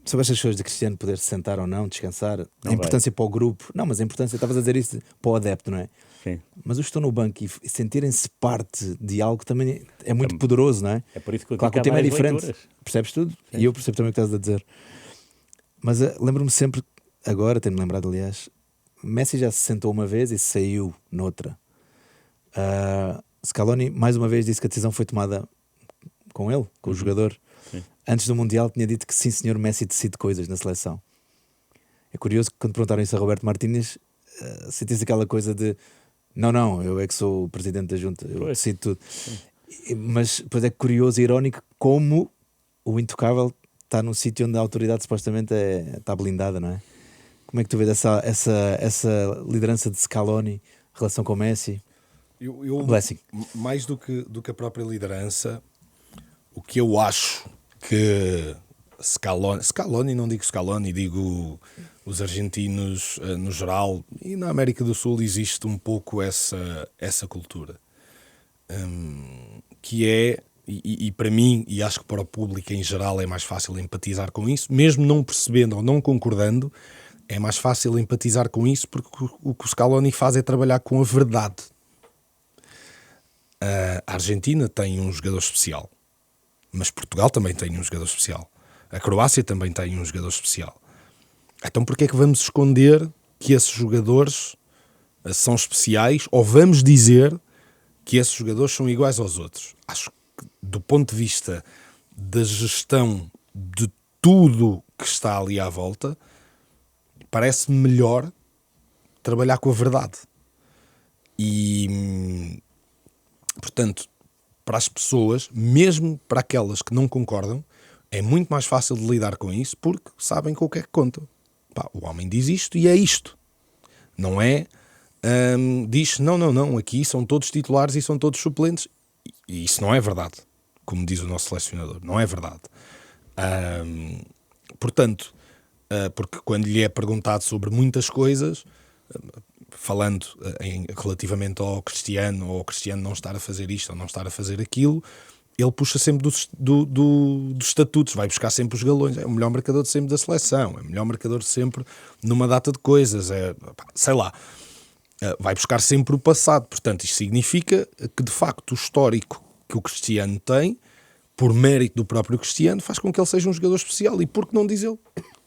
Speaker 1: sobre estas coisas de Cristiano poder se sentar ou não, descansar,
Speaker 3: Não
Speaker 1: a importância para o grupo. Não, mas a importância, estavas a dizer isso para o adepto, não é?
Speaker 3: Sim.
Speaker 1: Mas os que estão no banco e sentirem-se parte de algo também é muito poderoso, não é?
Speaker 3: É por isso que eu
Speaker 1: Claro que o
Speaker 3: digo
Speaker 1: time é
Speaker 3: que há mais
Speaker 1: diferente.
Speaker 3: leituras.
Speaker 1: Percebes tudo? E eu percebo também o que estás a dizer. Mas lembro-me sempre, agora tenho-me lembrado, aliás, Messi já se sentou uma vez e saiu noutra. Scaloni, mais uma vez, disse que a decisão foi tomada com ele, com o jogador.
Speaker 3: Sim.
Speaker 1: Antes do Mundial tinha dito que sim, senhor, Messi decide coisas na seleção. É curioso que quando perguntaram isso a Roberto Martínez, sentisse aquela coisa de não, eu é que sou o presidente da junta, eu
Speaker 3: Pois.
Speaker 1: decido tudo. Mas depois é curioso e irónico como o intocável está num sítio onde a autoridade supostamente está blindada, não é? Como é que tu vês essa liderança de Scaloni em relação com o Messi?
Speaker 2: Eu,
Speaker 1: Blessing.
Speaker 2: mais do que a própria liderança, o que eu acho que Scaloni, não digo Scaloni, digo os argentinos no geral, e na América do Sul existe um pouco essa cultura, que é, e para mim, e acho que para o público em geral é mais fácil empatizar com isso, mesmo não percebendo ou não concordando, é mais fácil empatizar com isso porque o que o Scaloni faz é trabalhar com a verdade. A Argentina tem um jogador especial, mas Portugal também tem um jogador especial. A Croácia também tem um jogador especial. Então porquê é que vamos esconder que esses jogadores são especiais ou vamos dizer que esses jogadores são iguais aos outros? Acho que do ponto de vista da gestão de tudo que está ali à volta, parece-me melhor trabalhar com a verdade. E, portanto, para as pessoas, mesmo para aquelas que não concordam, é muito mais fácil de lidar com isso porque sabem com o que é que contam. Pá, o homem diz isto e é isto. Não é? Diz, não, aqui são todos titulares e são todos suplentes. E isso não é verdade, como diz o nosso selecionador. Não é verdade. Portanto, porque quando lhe é perguntado sobre muitas coisas, falando relativamente ao Cristiano, ou ao Cristiano não estar a fazer isto ou não estar a fazer aquilo, ele puxa sempre dos estatutos, vai buscar sempre os galões, é o melhor marcador de sempre da seleção, é o melhor marcador de sempre numa data de coisas, sei lá, vai buscar sempre o passado. Portanto, isto significa que de facto o histórico que o Cristiano tem, por mérito do próprio Cristiano, faz com que ele seja um jogador especial. E por que não diz ele?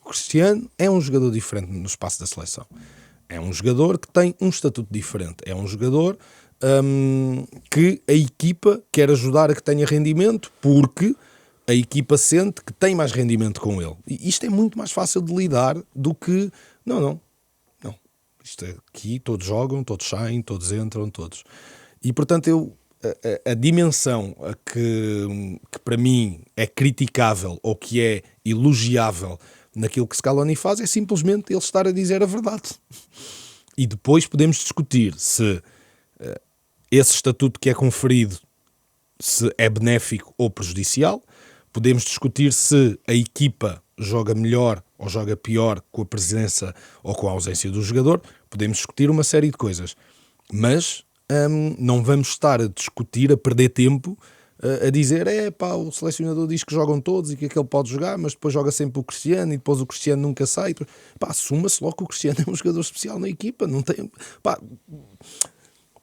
Speaker 2: O Cristiano é um jogador diferente no espaço da seleção. É um jogador que tem um estatuto diferente. É um jogador que a equipa quer ajudar a que tenha rendimento porque a equipa sente que tem mais rendimento com ele. E isto é muito mais fácil de lidar do que... Não. Isto aqui todos jogam, todos saem, todos entram, todos. E, portanto, a dimensão que para mim é criticável ou que é elogiável naquilo que Scaloni faz é simplesmente ele estar a dizer a verdade. E depois podemos discutir se esse estatuto que é conferido se é benéfico ou prejudicial. Podemos discutir se a equipa joga melhor ou joga pior com a presença ou com a ausência do jogador. Podemos discutir uma série de coisas. Mas não vamos estar a discutir, a perder tempo, a dizer, o selecionador diz que jogam todos e que aquele pode jogar, mas depois joga sempre o Cristiano e depois o Cristiano nunca sai. Assuma-se logo que o Cristiano é um jogador especial na equipa. Não tem...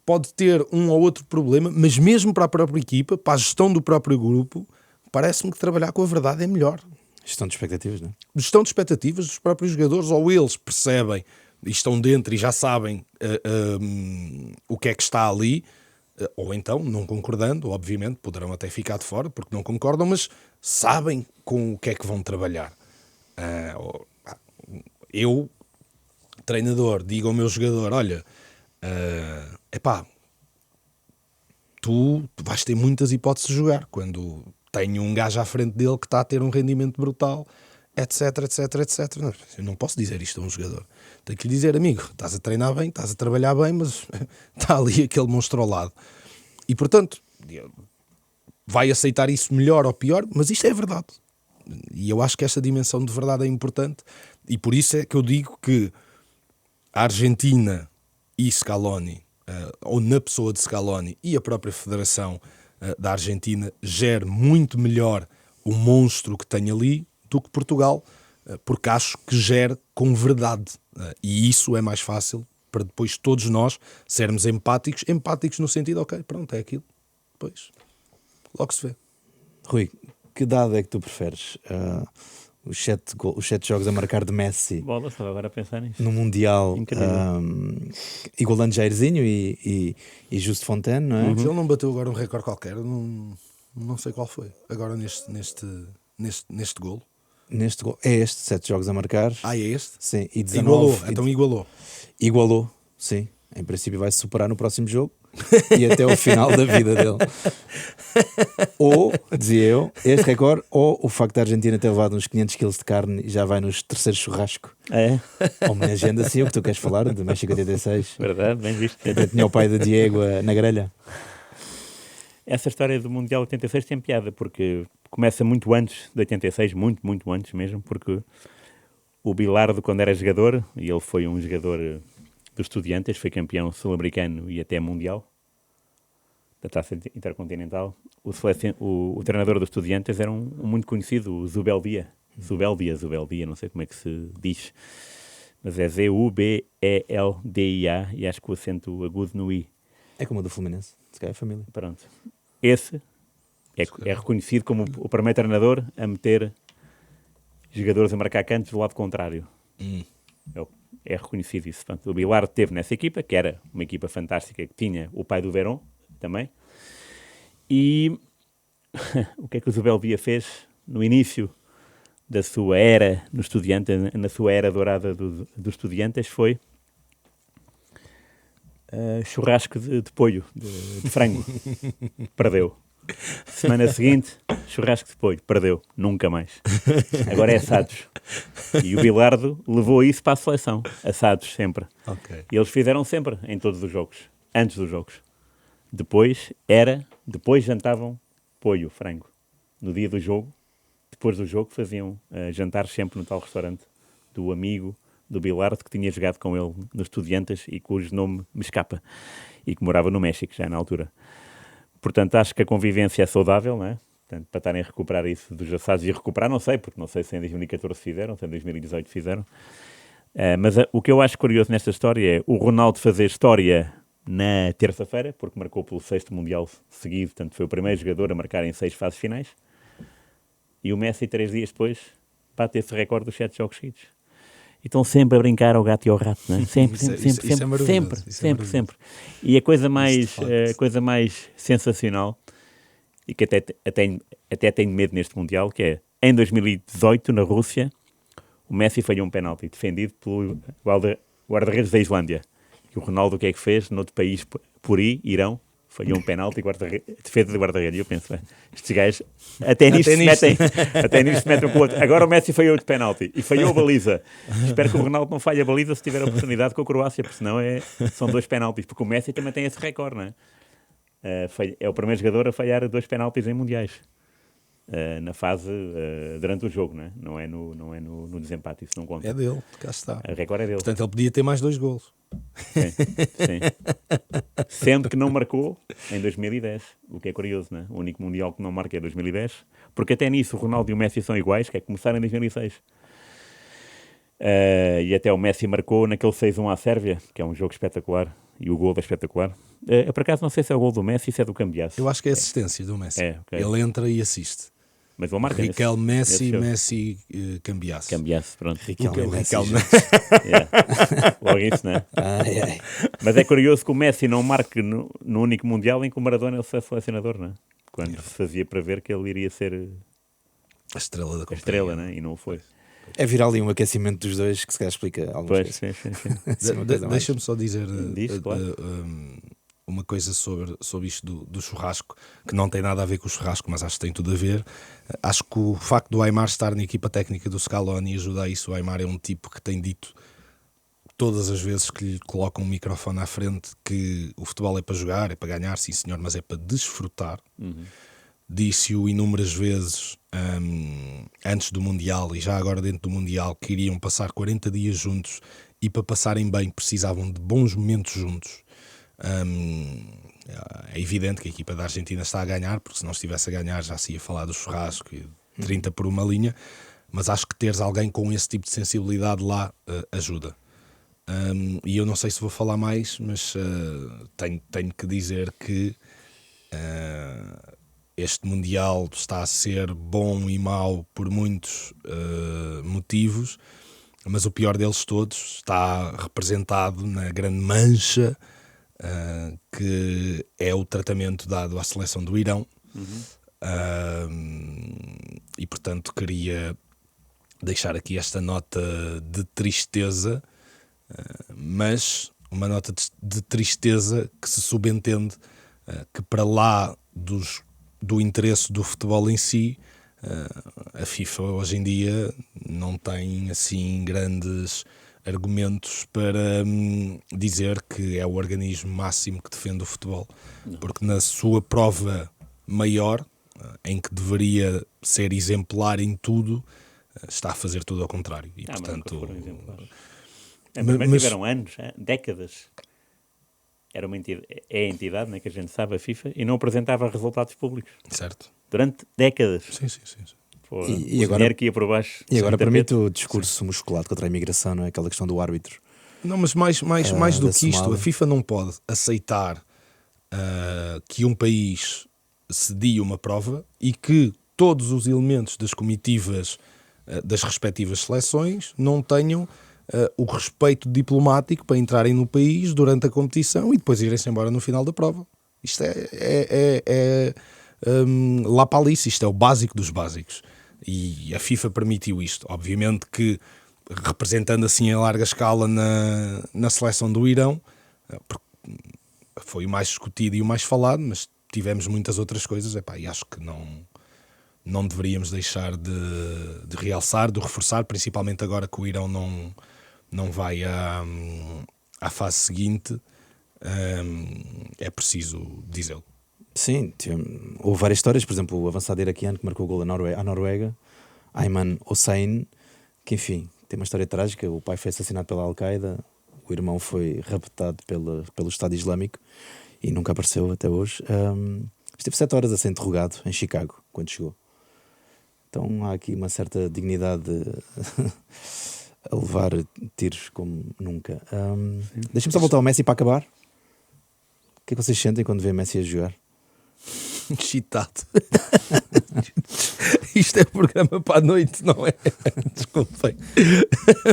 Speaker 2: Pode ter um ou outro problema, mas mesmo para a própria equipa, para a gestão do próprio grupo, parece-me que trabalhar com a verdade é melhor.
Speaker 1: Gestão de expectativas, não é?
Speaker 2: Gestão de expectativas dos próprios jogadores, ou eles percebem e estão dentro e já sabem o que é que está ali, ou então, não concordando, obviamente, poderão até ficar de fora porque não concordam, mas sabem com o que é que vão trabalhar. Eu, treinador, digo ao meu jogador, olha, tu vais ter muitas hipóteses de jogar quando tenho um gajo à frente dele que está a ter um rendimento brutal, etc. Não, eu não posso dizer isto a um jogador. Tenho que lhe dizer, amigo, estás a treinar bem, estás a trabalhar bem, mas está ali aquele monstro ao lado. E, portanto, vai aceitar isso melhor ou pior, mas isto é verdade. E eu acho que esta dimensão de verdade é importante, e por isso é que eu digo que a Argentina e Scaloni, ou na pessoa de Scaloni e a própria Federação da Argentina, gere muito melhor o monstro que tem ali do que Portugal, porque acho que gere com verdade. E isso é mais fácil para depois todos nós sermos empáticos no sentido, ok, pronto, é aquilo. Depois, logo se vê.
Speaker 1: Rui, que dado é que tu preferes? Os sete jogos a marcar de Messi
Speaker 3: Bola, estava agora a pensar nisso.
Speaker 1: no Mundial,
Speaker 3: Incrível.
Speaker 1: igualando Jairzinho e Justo Fontaine, não é?
Speaker 2: Mas ele não bateu agora um recorde qualquer, não sei qual foi, agora neste golo.
Speaker 1: Neste gol, é este, 7 jogos a marcar.
Speaker 2: É este?
Speaker 1: Sim, e 19.
Speaker 2: Igualou.
Speaker 1: Igualou, sim. Em princípio vai-se superar no próximo jogo e até o final da vida dele. Ou, dizia eu, este recorde, ou o facto da Argentina ter levado uns 500 kg de carne e já vai nos terceiros churrasco.
Speaker 3: É,
Speaker 1: Homenageando assim o que tu queres falar, de México 86.
Speaker 3: verdade, bem visto.
Speaker 1: Até tinha o pai de Diego na grelha.
Speaker 3: Essa história do Mundial 86 tem piada, porque começa muito antes de 86, muito antes mesmo, porque o Bilardo, quando era jogador, e ele foi um jogador dos Estudiantes, foi campeão sul-americano e até mundial, da Taça Intercontinental, o treinador dos Estudiantes era um muito conhecido, o Zubeldia, não sei como é que se diz, mas é Zubeldia, e acho que o acento agudo no I.
Speaker 1: É como o do Fluminense, se calhar é família.
Speaker 3: Pronto. Esse é reconhecido como o primeiro treinador a meter jogadores a marcar cantos do lado contrário. É reconhecido isso. Portanto, o Bilardo teve nessa equipa, que era uma equipa fantástica, que tinha o pai do Verón também. E o que é que o Zubeldia fez no início da sua era no Estudiantes, na sua era dourada dos Estudiantes, foi churrasco de polho, de frango. Perdeu. Semana seguinte, churrasco de polho. Perdeu. Nunca mais. Agora é assados. E o Bilardo levou isso para a seleção. Assados sempre.
Speaker 2: Okay.
Speaker 3: E eles fizeram sempre, em todos os jogos. Antes dos jogos. Depois jantavam polho, frango. No dia do jogo, depois do jogo, faziam jantares sempre no tal restaurante do amigo do Bilardo, que tinha jogado com ele nos Estudiantes e cujo nome me escapa, e que morava no México já na altura. Portanto, acho que a convivência é saudável, não é? Portanto, para estarem a recuperar isso dos assados, e recuperar, não sei, porque não sei se em 2014 fizeram, se em 2018 fizeram. Mas o que eu acho curioso nesta história é o Ronaldo fazer história na terça-feira, porque marcou pelo 6º Mundial seguido, portanto foi o primeiro jogador a marcar em 6 fases finais, e o Messi 3 dias depois bate esse recorde dos 7 jogos seguidos. E estão sempre a brincar ao gato e ao rato, não é? Sempre. E a coisa mais sensacional, e que até tenho medo neste Mundial, que é, em 2018, na Rússia, o Messi falhou um penalti defendido pelo guarda-redes da Islândia. E o Ronaldo o que é que fez? Noutro país, Irão, falhou um penalti, defesa de guarda-redes. E eu penso, bem, estes gajos até nisto se metem com o outro. Agora o Messi falhou de penalti e falhou a baliza. Espero que o Ronaldo não falhe a baliza se tiver a oportunidade com a Croácia, porque senão são 2 penaltis. Porque o Messi também tem esse recorde, não é? É o primeiro jogador a falhar 2 penaltis em mundiais. Na fase, durante o jogo, não é no desempate, isso não conta.
Speaker 2: É dele, cá está.
Speaker 3: O recorde é dele.
Speaker 2: Portanto, ele podia ter mais 2 golos.
Speaker 3: Sim. Sendo que não marcou em 2010, o que é curioso, não é? O único Mundial que não marca é 2010, porque até nisso o Ronaldo e o Messi são iguais, que é começar em 2006. E até o Messi marcou naquele 6-1 à Sérvia, que é um jogo espetacular, e o gol é espetacular. Eu por acaso não sei se é o gol do Messi, se é do Cambiasso.
Speaker 2: Eu acho que é assistência do Messi.
Speaker 3: Okay.
Speaker 2: Ele entra e assiste.
Speaker 3: Mas vou marcar
Speaker 2: Riquelme, Messi, Cambiasso.
Speaker 3: Cambiasso, pronto.
Speaker 1: Riquelme, Messi.
Speaker 3: Logo isso, não é? Mas é curioso que o Messi não marque no único Mundial em que o Maradona é o selecionador, não é? Quando se fazia para ver que ele iria ser
Speaker 2: a estrela da
Speaker 3: companhia. A estrela, não é? E não o foi.
Speaker 1: É vir ali um aquecimento dos dois que se calhar explica algumas coisas.
Speaker 3: Sim.
Speaker 2: Deixa-me só dizer
Speaker 3: claro.
Speaker 2: Uma coisa sobre isto do churrasco, que não tem nada a ver com o churrasco, mas acho que tem tudo a ver. Acho que o facto do Aimar estar na equipa técnica do Scaloni ajuda a isso. O Aimar é um tipo que tem dito todas as vezes que lhe colocam um microfone à frente que o futebol é para jogar, é para ganhar, sim senhor, mas é para desfrutar. Disse-o inúmeras vezes antes do Mundial e já agora dentro do Mundial, que iriam passar 40 dias juntos e para passarem bem precisavam de bons momentos juntos. É evidente que a equipa da Argentina está a ganhar, porque se não estivesse a ganhar já se ia falar do churrasco e 30 por uma linha, mas acho que teres alguém com esse tipo de sensibilidade lá ajuda. E eu não sei se vou falar mais, mas tenho que dizer que este Mundial está a ser bom e mau por muitos motivos, mas o pior deles todos está representado na grande mancha que é o tratamento dado à seleção do Irão. E portanto queria deixar aqui esta nota de tristeza, mas uma nota de tristeza que se subentende que para lá do interesse do futebol em si, a FIFA hoje em dia não tem assim grandes argumentos para dizer que é o organismo máximo que defende o futebol. Porque na sua prova maior, em que deveria ser exemplar em tudo, está a fazer tudo ao contrário. E portanto,
Speaker 3: mas tiveram anos, décadas. Era uma entidade, é a entidade, né, que a gente sabe, a FIFA, e não apresentava resultados públicos.
Speaker 2: Certo.
Speaker 3: Durante décadas.
Speaker 2: Sim.
Speaker 1: E agora,
Speaker 3: que ia por baixo.
Speaker 1: E agora permite o discurso musculado contra a imigração, não é? Aquela questão do árbitro.
Speaker 2: Não, mas mais do que isto, a FIFA não pode aceitar que um país cedia uma prova e que todos os elementos das comitivas das respectivas seleções não tenham o respeito diplomático para entrarem no país durante a competição e depois irem-se embora no final da prova. Isto é lá para ali, isto é o básico dos básicos. E a FIFA permitiu isto. Obviamente que, representando assim em larga escala na seleção do Irão, foi o mais discutido e o mais falado, mas tivemos muitas outras coisas, e acho que não deveríamos deixar de realçar, de reforçar, principalmente agora que o Irão não vai à fase seguinte, é preciso dizê-lo.
Speaker 1: Sim, houve várias histórias, por exemplo, o avançado iraquiano que marcou o gol à Noruega, Ayman Hossein, que enfim, tem uma história trágica. O pai foi assassinado pela Al-Qaeda, o irmão foi raptado pelo Estado Islâmico e nunca apareceu até hoje. Esteve 7 horas a ser interrogado em Chicago, quando chegou. Então há aqui uma certa dignidade a levar tiros como nunca. Deixa-me só voltar ao Messi para acabar. O que é que vocês sentem quando vê Messi a jogar?
Speaker 2: Excitado. Isto é programa para a noite, não é? Desculpem.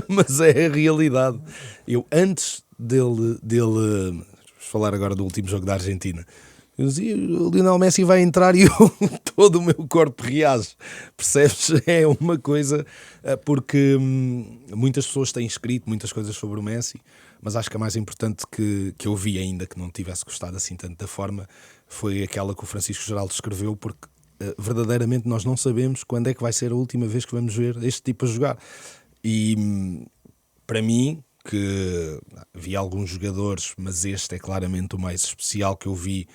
Speaker 2: Mas é a realidade. Eu, antes dele falar agora do último jogo da Argentina, Eu dizia, o Lionel Messi vai entrar e todo o meu corpo reage. Percebes? É uma coisa, porque muitas pessoas têm escrito muitas coisas sobre o Messi, mas acho que a mais importante que eu vi, ainda que não tivesse gostado assim tanto da forma, foi aquela que o Francisco Geraldo escreveu, porque verdadeiramente nós não sabemos quando é que vai ser a última vez que vamos ver este tipo a jogar. E para mim, que vi alguns jogadores, mas este é claramente o mais especial que eu vi,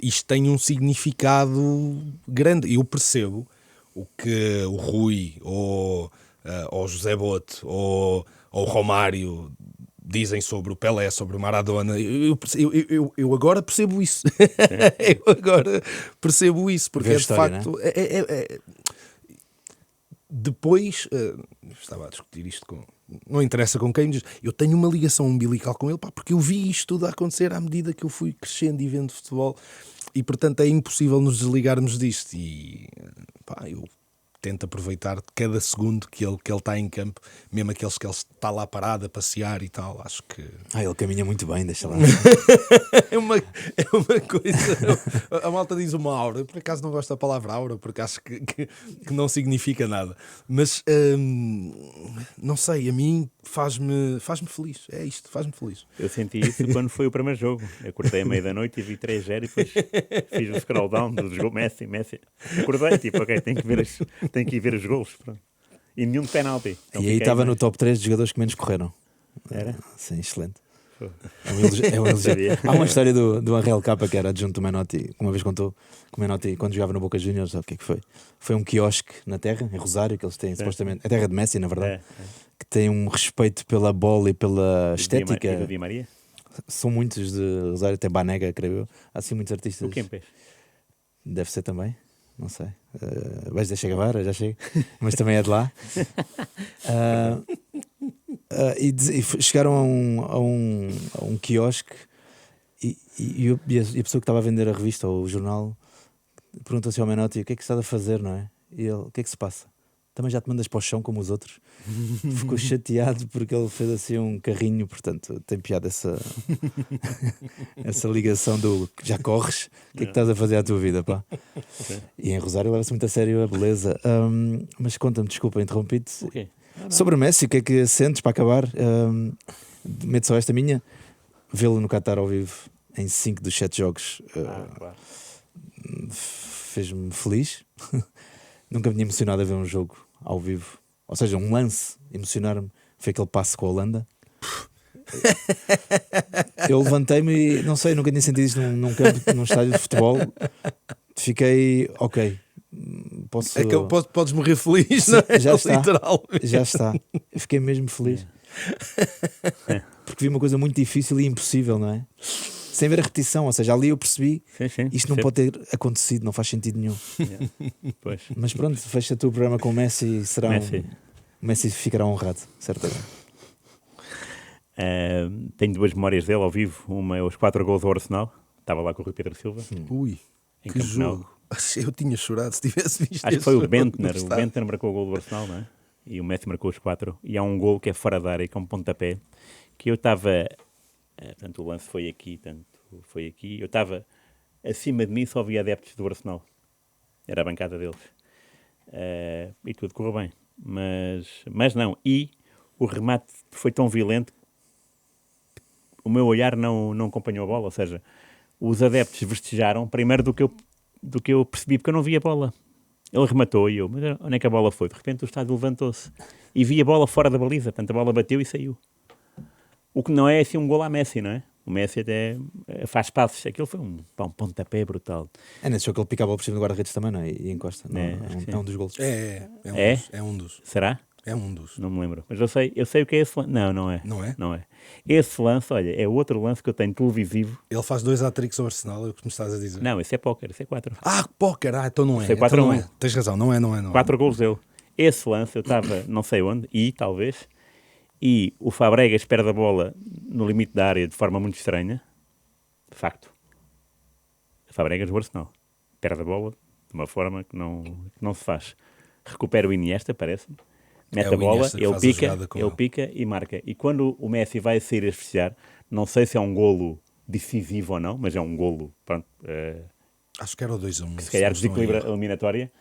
Speaker 2: isto tem um significado grande. Eu percebo o que o Rui ou o José Bote ou o Romário dizem sobre o Pelé, sobre o Maradona. Eu agora percebo isso. Eu agora percebo isso, porque
Speaker 1: Ver a
Speaker 2: de
Speaker 1: história,
Speaker 2: facto depois estava a discutir isto com, não interessa com quem, mas eu tenho uma ligação umbilical com ele, pá, porque eu vi isto tudo a acontecer à medida que eu fui crescendo e vendo futebol, e portanto é impossível nos desligarmos disto. E pá, eu tento aproveitar cada segundo que ele está em campo, mesmo aqueles que ele está lá parado a passear e tal. Acho que
Speaker 1: Ele caminha muito bem, deixa lá.
Speaker 2: é uma coisa. A malta diz uma aura. Eu por acaso não gosto da palavra aura, porque acho que não significa nada. Mas não sei, a mim faz-me feliz. É isto, faz-me feliz.
Speaker 3: Eu senti isso quando foi o primeiro jogo. Eu acordei à meia da noite e vi 3-0 e depois fiz o scroll down do jogo Messi. Acordei, tipo, ok, tenho que ir ver os golos. Pronto. E nenhum de penalti. Então
Speaker 1: E aí estava no top 3 de jogadores que menos correram.
Speaker 3: Era?
Speaker 1: Sim, excelente.
Speaker 3: Foi.
Speaker 1: É um elogio.
Speaker 3: Sabia.
Speaker 1: Há uma história do Angel Capa, que era adjunto do Menotti, que uma vez contou que o Menotti, quando jogava no Boca Juniors, sabe o que é que foi? Foi um quiosque na terra, em Rosário, que eles têm supostamente, a terra de Messi, na verdade, que tem um respeito pela bola e pela estética.
Speaker 3: Do Di Maria?
Speaker 1: São muitos de Rosário, até Banega, creio eu. Há assim muitos artistas.
Speaker 3: O Kempes?
Speaker 1: Deve ser também, não sei. Vais deixar Guevara, já chega, mas também é de lá. E chegaram a um quiosque e a pessoa que estava a vender a revista ou o jornal perguntou-se ao Menotti: o que é que estás a fazer, não é? E ele: o que é que se passa? Também já te mandas para o chão como os outros? Ficou chateado porque ele fez assim um carrinho, portanto tem piada essa ligação do já corres, o que é que estás a fazer à tua vida, pá? E em Rosário leva-se muito a sério a beleza. Mas conta-me, desculpa, interrompi-te.
Speaker 3: O quê?
Speaker 1: Sobre o Messi, o que é que sentes para acabar? Meto só esta minha: vê-lo no Qatar ao vivo em 5 dos 7 jogos
Speaker 3: Claro.
Speaker 1: fez-me feliz. Nunca me tinha emocionado a ver um jogo ao vivo, ou seja, um lance emocionar-me. Foi aquele passe com a Holanda. Eu levantei-me e não sei, nunca tinha sentido isto num campo, num estádio de futebol. Fiquei ok. Posso...
Speaker 2: É que podes morrer feliz, não é?
Speaker 1: Já está.
Speaker 2: Literalmente.
Speaker 1: Já está. Eu fiquei mesmo feliz. Porque vi uma coisa muito difícil e impossível, não é? Sem ver a repetição, ou seja, ali eu percebi isto não pode ter acontecido, não faz sentido nenhum.
Speaker 3: Pois.
Speaker 1: Mas pronto, fecha-te o programa com o Messi, será o Messi ficará honrado, certamente.
Speaker 3: Tenho 2 memórias dele ao vivo. Uma é os 4 gols do Arsenal. Estava lá com o Rui Pedro Silva.
Speaker 2: Ui,
Speaker 3: em
Speaker 2: que
Speaker 3: Camp Nou.
Speaker 2: jogo. Eu tinha chorado se tivesse visto.
Speaker 3: Acho que foi o
Speaker 2: jogo
Speaker 3: Bentner.
Speaker 2: no
Speaker 3: O
Speaker 2: estádio.
Speaker 3: Bentner marcou o gol do Arsenal, não é? E o Messi marcou os 4. E há um gol que é fora da área, que é um pontapé, que eu estava... Portanto, o lance foi aqui, eu estava acima de mim, só havia adeptos do Arsenal. Era a bancada deles. E tudo correu bem. Mas não. E o remate foi tão violento que o meu olhar não acompanhou a bola. Ou seja, os adeptos festejaram primeiro do que eu percebi, porque eu não vi a bola. Ele rematou e eu, mas onde é que a bola foi? De repente o estádio levantou-se e vi a bola fora da baliza. Portanto, a bola bateu e saiu. O que não é assim um gol à Messi, não é? O Messi até faz passos. Aquilo foi um pontapé brutal.
Speaker 1: É nesse jogo que ele pica a bola por cima do guarda-redes também, não é? E encosta. Não,
Speaker 3: acho que
Speaker 1: é um dos golos.
Speaker 2: É um dos.
Speaker 3: Será?
Speaker 2: É um dos.
Speaker 3: Não me lembro. Mas eu sei o que é esse lance. Não é.
Speaker 2: Não é?
Speaker 3: Não é. Esse lance, olha, é outro lance que eu tenho televisivo.
Speaker 2: Ele faz 2 hat-tricks ao Arsenal, é o que me estás a dizer.
Speaker 3: Não, esse é póquer, esse é 4.
Speaker 2: Póquer, então não é.
Speaker 3: Sei,
Speaker 2: Então
Speaker 3: 4-1.
Speaker 2: não é. Tens razão, não é.
Speaker 3: 4 golos dele. Esse lance, eu estava não sei onde, talvez, e o Fabregas perde a bola no limite da área de forma muito estranha. De facto. O Fabregas do Arsenal. Perde a bola de uma forma que não se faz. Recupera o Iniesta, parece-me. Mete a bola, ele pica e marca. E quando o Messi vai sair a festejar, não sei se é um golo decisivo ou não, mas é um golo, pronto,
Speaker 2: Acho que era o 2-1.
Speaker 3: que se calhar desequilibra a eliminatória.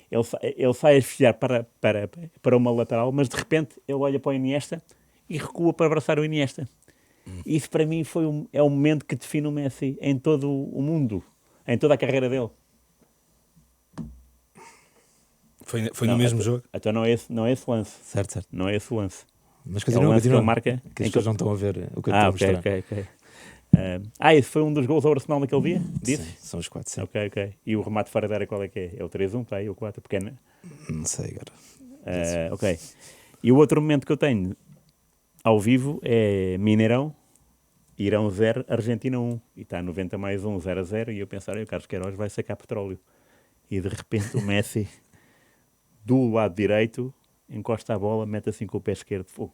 Speaker 3: Ele sai a desviar para uma lateral, mas de repente ele olha para o Iniesta e recua para abraçar o Iniesta. Isso para mim é o momento que define o Messi em todo o mundo, em toda a carreira dele.
Speaker 2: Foi no mesmo jogo?
Speaker 3: Então não é esse lance.
Speaker 1: Certo.
Speaker 3: Não é esse o lance.
Speaker 1: Mas
Speaker 3: É o
Speaker 1: continua,
Speaker 3: lance que
Speaker 1: continua.
Speaker 3: ele marca.
Speaker 1: Que as
Speaker 3: em
Speaker 1: pessoas não estão a ver o que eu estou a
Speaker 3: ok,
Speaker 1: mostrar.
Speaker 3: ok. Esse foi um dos gols ao Arsenal naquele dia? Disse?
Speaker 1: Sim, são os 4, sim.
Speaker 3: Ok. E o remate fora da área qual é que é? É o 3-1, tá aí, o 4, pequena.
Speaker 1: Não sei agora.
Speaker 3: Ok. E o outro momento que eu tenho ao vivo é Mineirão, Irão 0, Argentina 1. E está 90 mais 1, 0-0. E eu pensar, o Carlos Queiroz vai sacar petróleo. E de repente o Messi, do lado direito, encosta a bola, mete assim com o pé esquerdo. Fogo.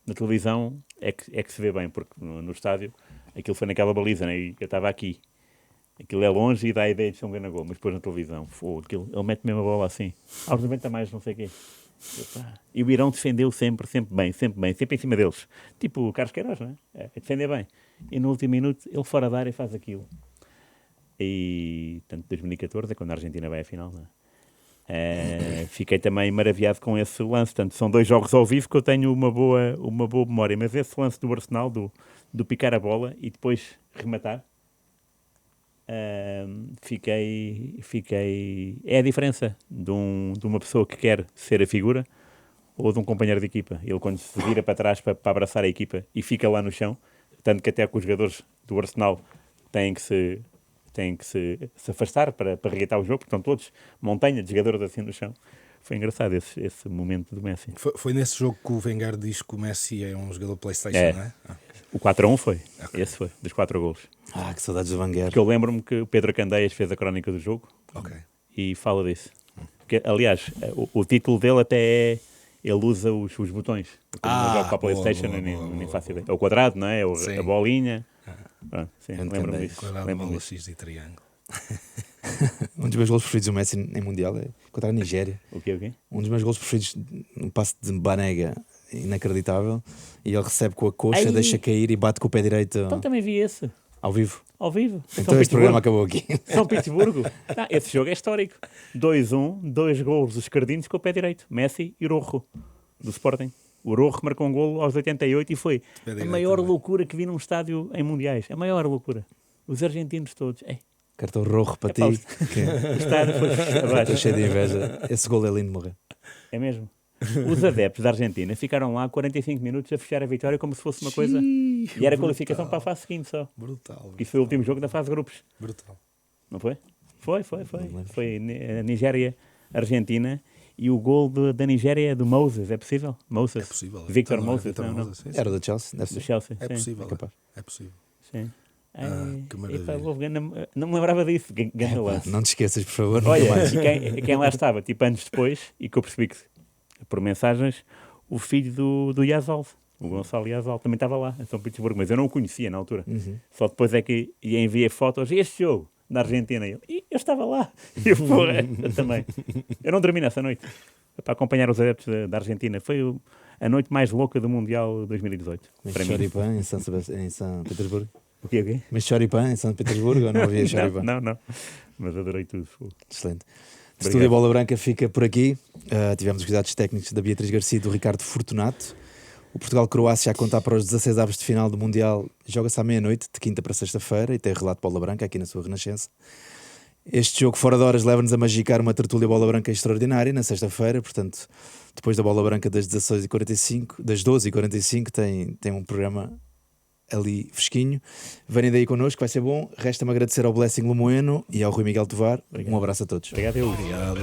Speaker 3: Na televisão é que se vê bem, porque no estádio aquilo foi naquela baliza, né? E eu estava aqui. Aquilo é longe e dá a ideia de ser um grande gol, mas depois na televisão, ele mete mesmo a bola assim, aos 90 mais não sei o quê. E o Irão defendeu sempre bem, sempre em cima deles. Tipo o Carlos Queiroz, não é? Defender bem. E no último minuto ele fora da área faz aquilo. E, tanto 2014 é quando a Argentina vai à final, não é? Fiquei também maravilhado com esse lance. Portanto, são 2 jogos ao vivo que eu tenho uma boa memória, mas esse lance do Arsenal, do picar a bola e depois rematar, é a diferença de uma pessoa que quer ser a figura ou de um companheiro de equipa. Ele quando se vira para trás para abraçar a equipa e fica lá no chão, tanto que até com os jogadores do Arsenal têm que se afastar para regatar o jogo, porque estão todos montanha de jogadores assim no chão. Foi engraçado esse momento do Messi.
Speaker 2: Foi nesse jogo que o Wenger diz que o Messi é um jogador PlayStation, não é?
Speaker 3: O 4-1 foi. Okay. Esse foi, dos 4 golos.
Speaker 1: Que saudades do Wenger.
Speaker 3: Porque eu lembro-me que o Pedro Candeias fez a crónica do jogo e fala disso. Porque, aliás, o título dele até é... Ele usa os botões. Para a PlayStation, nem faço ideia. É o quadrado, não é? A bolinha. Sim, lembro-me disso.
Speaker 2: Quadrado, bola, X e triângulo.
Speaker 1: Um dos meus golos preferidos do Messi em Mundial é contra a Nigéria.
Speaker 3: O quê?
Speaker 1: Um dos meus golos preferidos, um passe de Banega inacreditável, e ele recebe com a coxa, deixa cair e bate com o pé direito.
Speaker 3: Então também vi esse.
Speaker 1: Ao vivo.
Speaker 3: Então
Speaker 1: este programa acabou aqui.
Speaker 3: São Petersburgo. Esse jogo é histórico. 2-1, 2 golos dos Cardinhos com o pé direito. Messi e Rojo, do Sporting. O Rojo marcou um golo aos 88 e foi a maior loucura que vi num estádio em mundiais. A maior loucura. Os argentinos todos.
Speaker 1: Cartão rojo para ti.
Speaker 3: O estádio foi abaixo.
Speaker 1: Estou cheio de inveja. Esse golo é lindo de morrer.
Speaker 3: É mesmo. Os adeptos da Argentina ficaram lá 45 minutos a fechar a vitória como se fosse uma coisa. E era a qualificação para a fase seguinte só.
Speaker 2: Brutal.
Speaker 3: Isso foi o último jogo da fase de grupos.
Speaker 2: Brutal.
Speaker 3: Não foi? Foi. Foi a Nigéria-Argentina. E o gol da Nigéria é do Moses, é possível? Moses.
Speaker 2: É possível.
Speaker 3: Victor Moses, não.
Speaker 1: Era do Chelsea, deve ser.
Speaker 3: Do Chelsea,
Speaker 2: É
Speaker 3: sim.
Speaker 2: possível.
Speaker 1: É capaz.
Speaker 2: É possível.
Speaker 3: Sim.
Speaker 2: Que maravilha.
Speaker 3: Não me lembrava disso. Ganhou lá.
Speaker 1: Não te esqueças, por favor.
Speaker 3: Olha, e quem lá estava, tipo anos depois, e que eu percebi que, por mensagens, o filho do Yazal, o Gonçalo Yazal, também estava lá, em São Petersburgo, mas eu não o conhecia na altura. Só depois é que enviei fotos, este jogo, da Argentina. Eu estava lá. E eu também. Eu não dormi nessa noite. Para acompanhar os adeptos da Argentina. Foi a noite mais louca do Mundial 2018.
Speaker 1: Mas choripã em São Petersburgo?
Speaker 3: O quê?
Speaker 1: Mas choripã em São Petersburgo ou não havia choripã?
Speaker 3: Não. Mas adorei tudo.
Speaker 1: Excelente. O Estúdio Bola Branca fica por aqui. Tivemos os cuidados técnicos da Beatriz Garcia e do Ricardo Fortunato. O Portugal-Croácia a contar para os 16 avos de final do Mundial joga-se à meia-noite, de quinta para sexta-feira, e tem relato Bola Branca aqui na sua Renascença. Este jogo fora de horas leva-nos a magicar uma tertúlia Bola Branca extraordinária na sexta-feira, portanto, depois da Bola Branca das 16h45, das 12h45 tem um programa ali fresquinho. Venham daí connosco, vai ser bom. Resta-me agradecer ao Blessing Lemoeno e ao Rui Miguel Tovar. Um abraço a todos.
Speaker 3: Obrigado.
Speaker 2: Obrigado.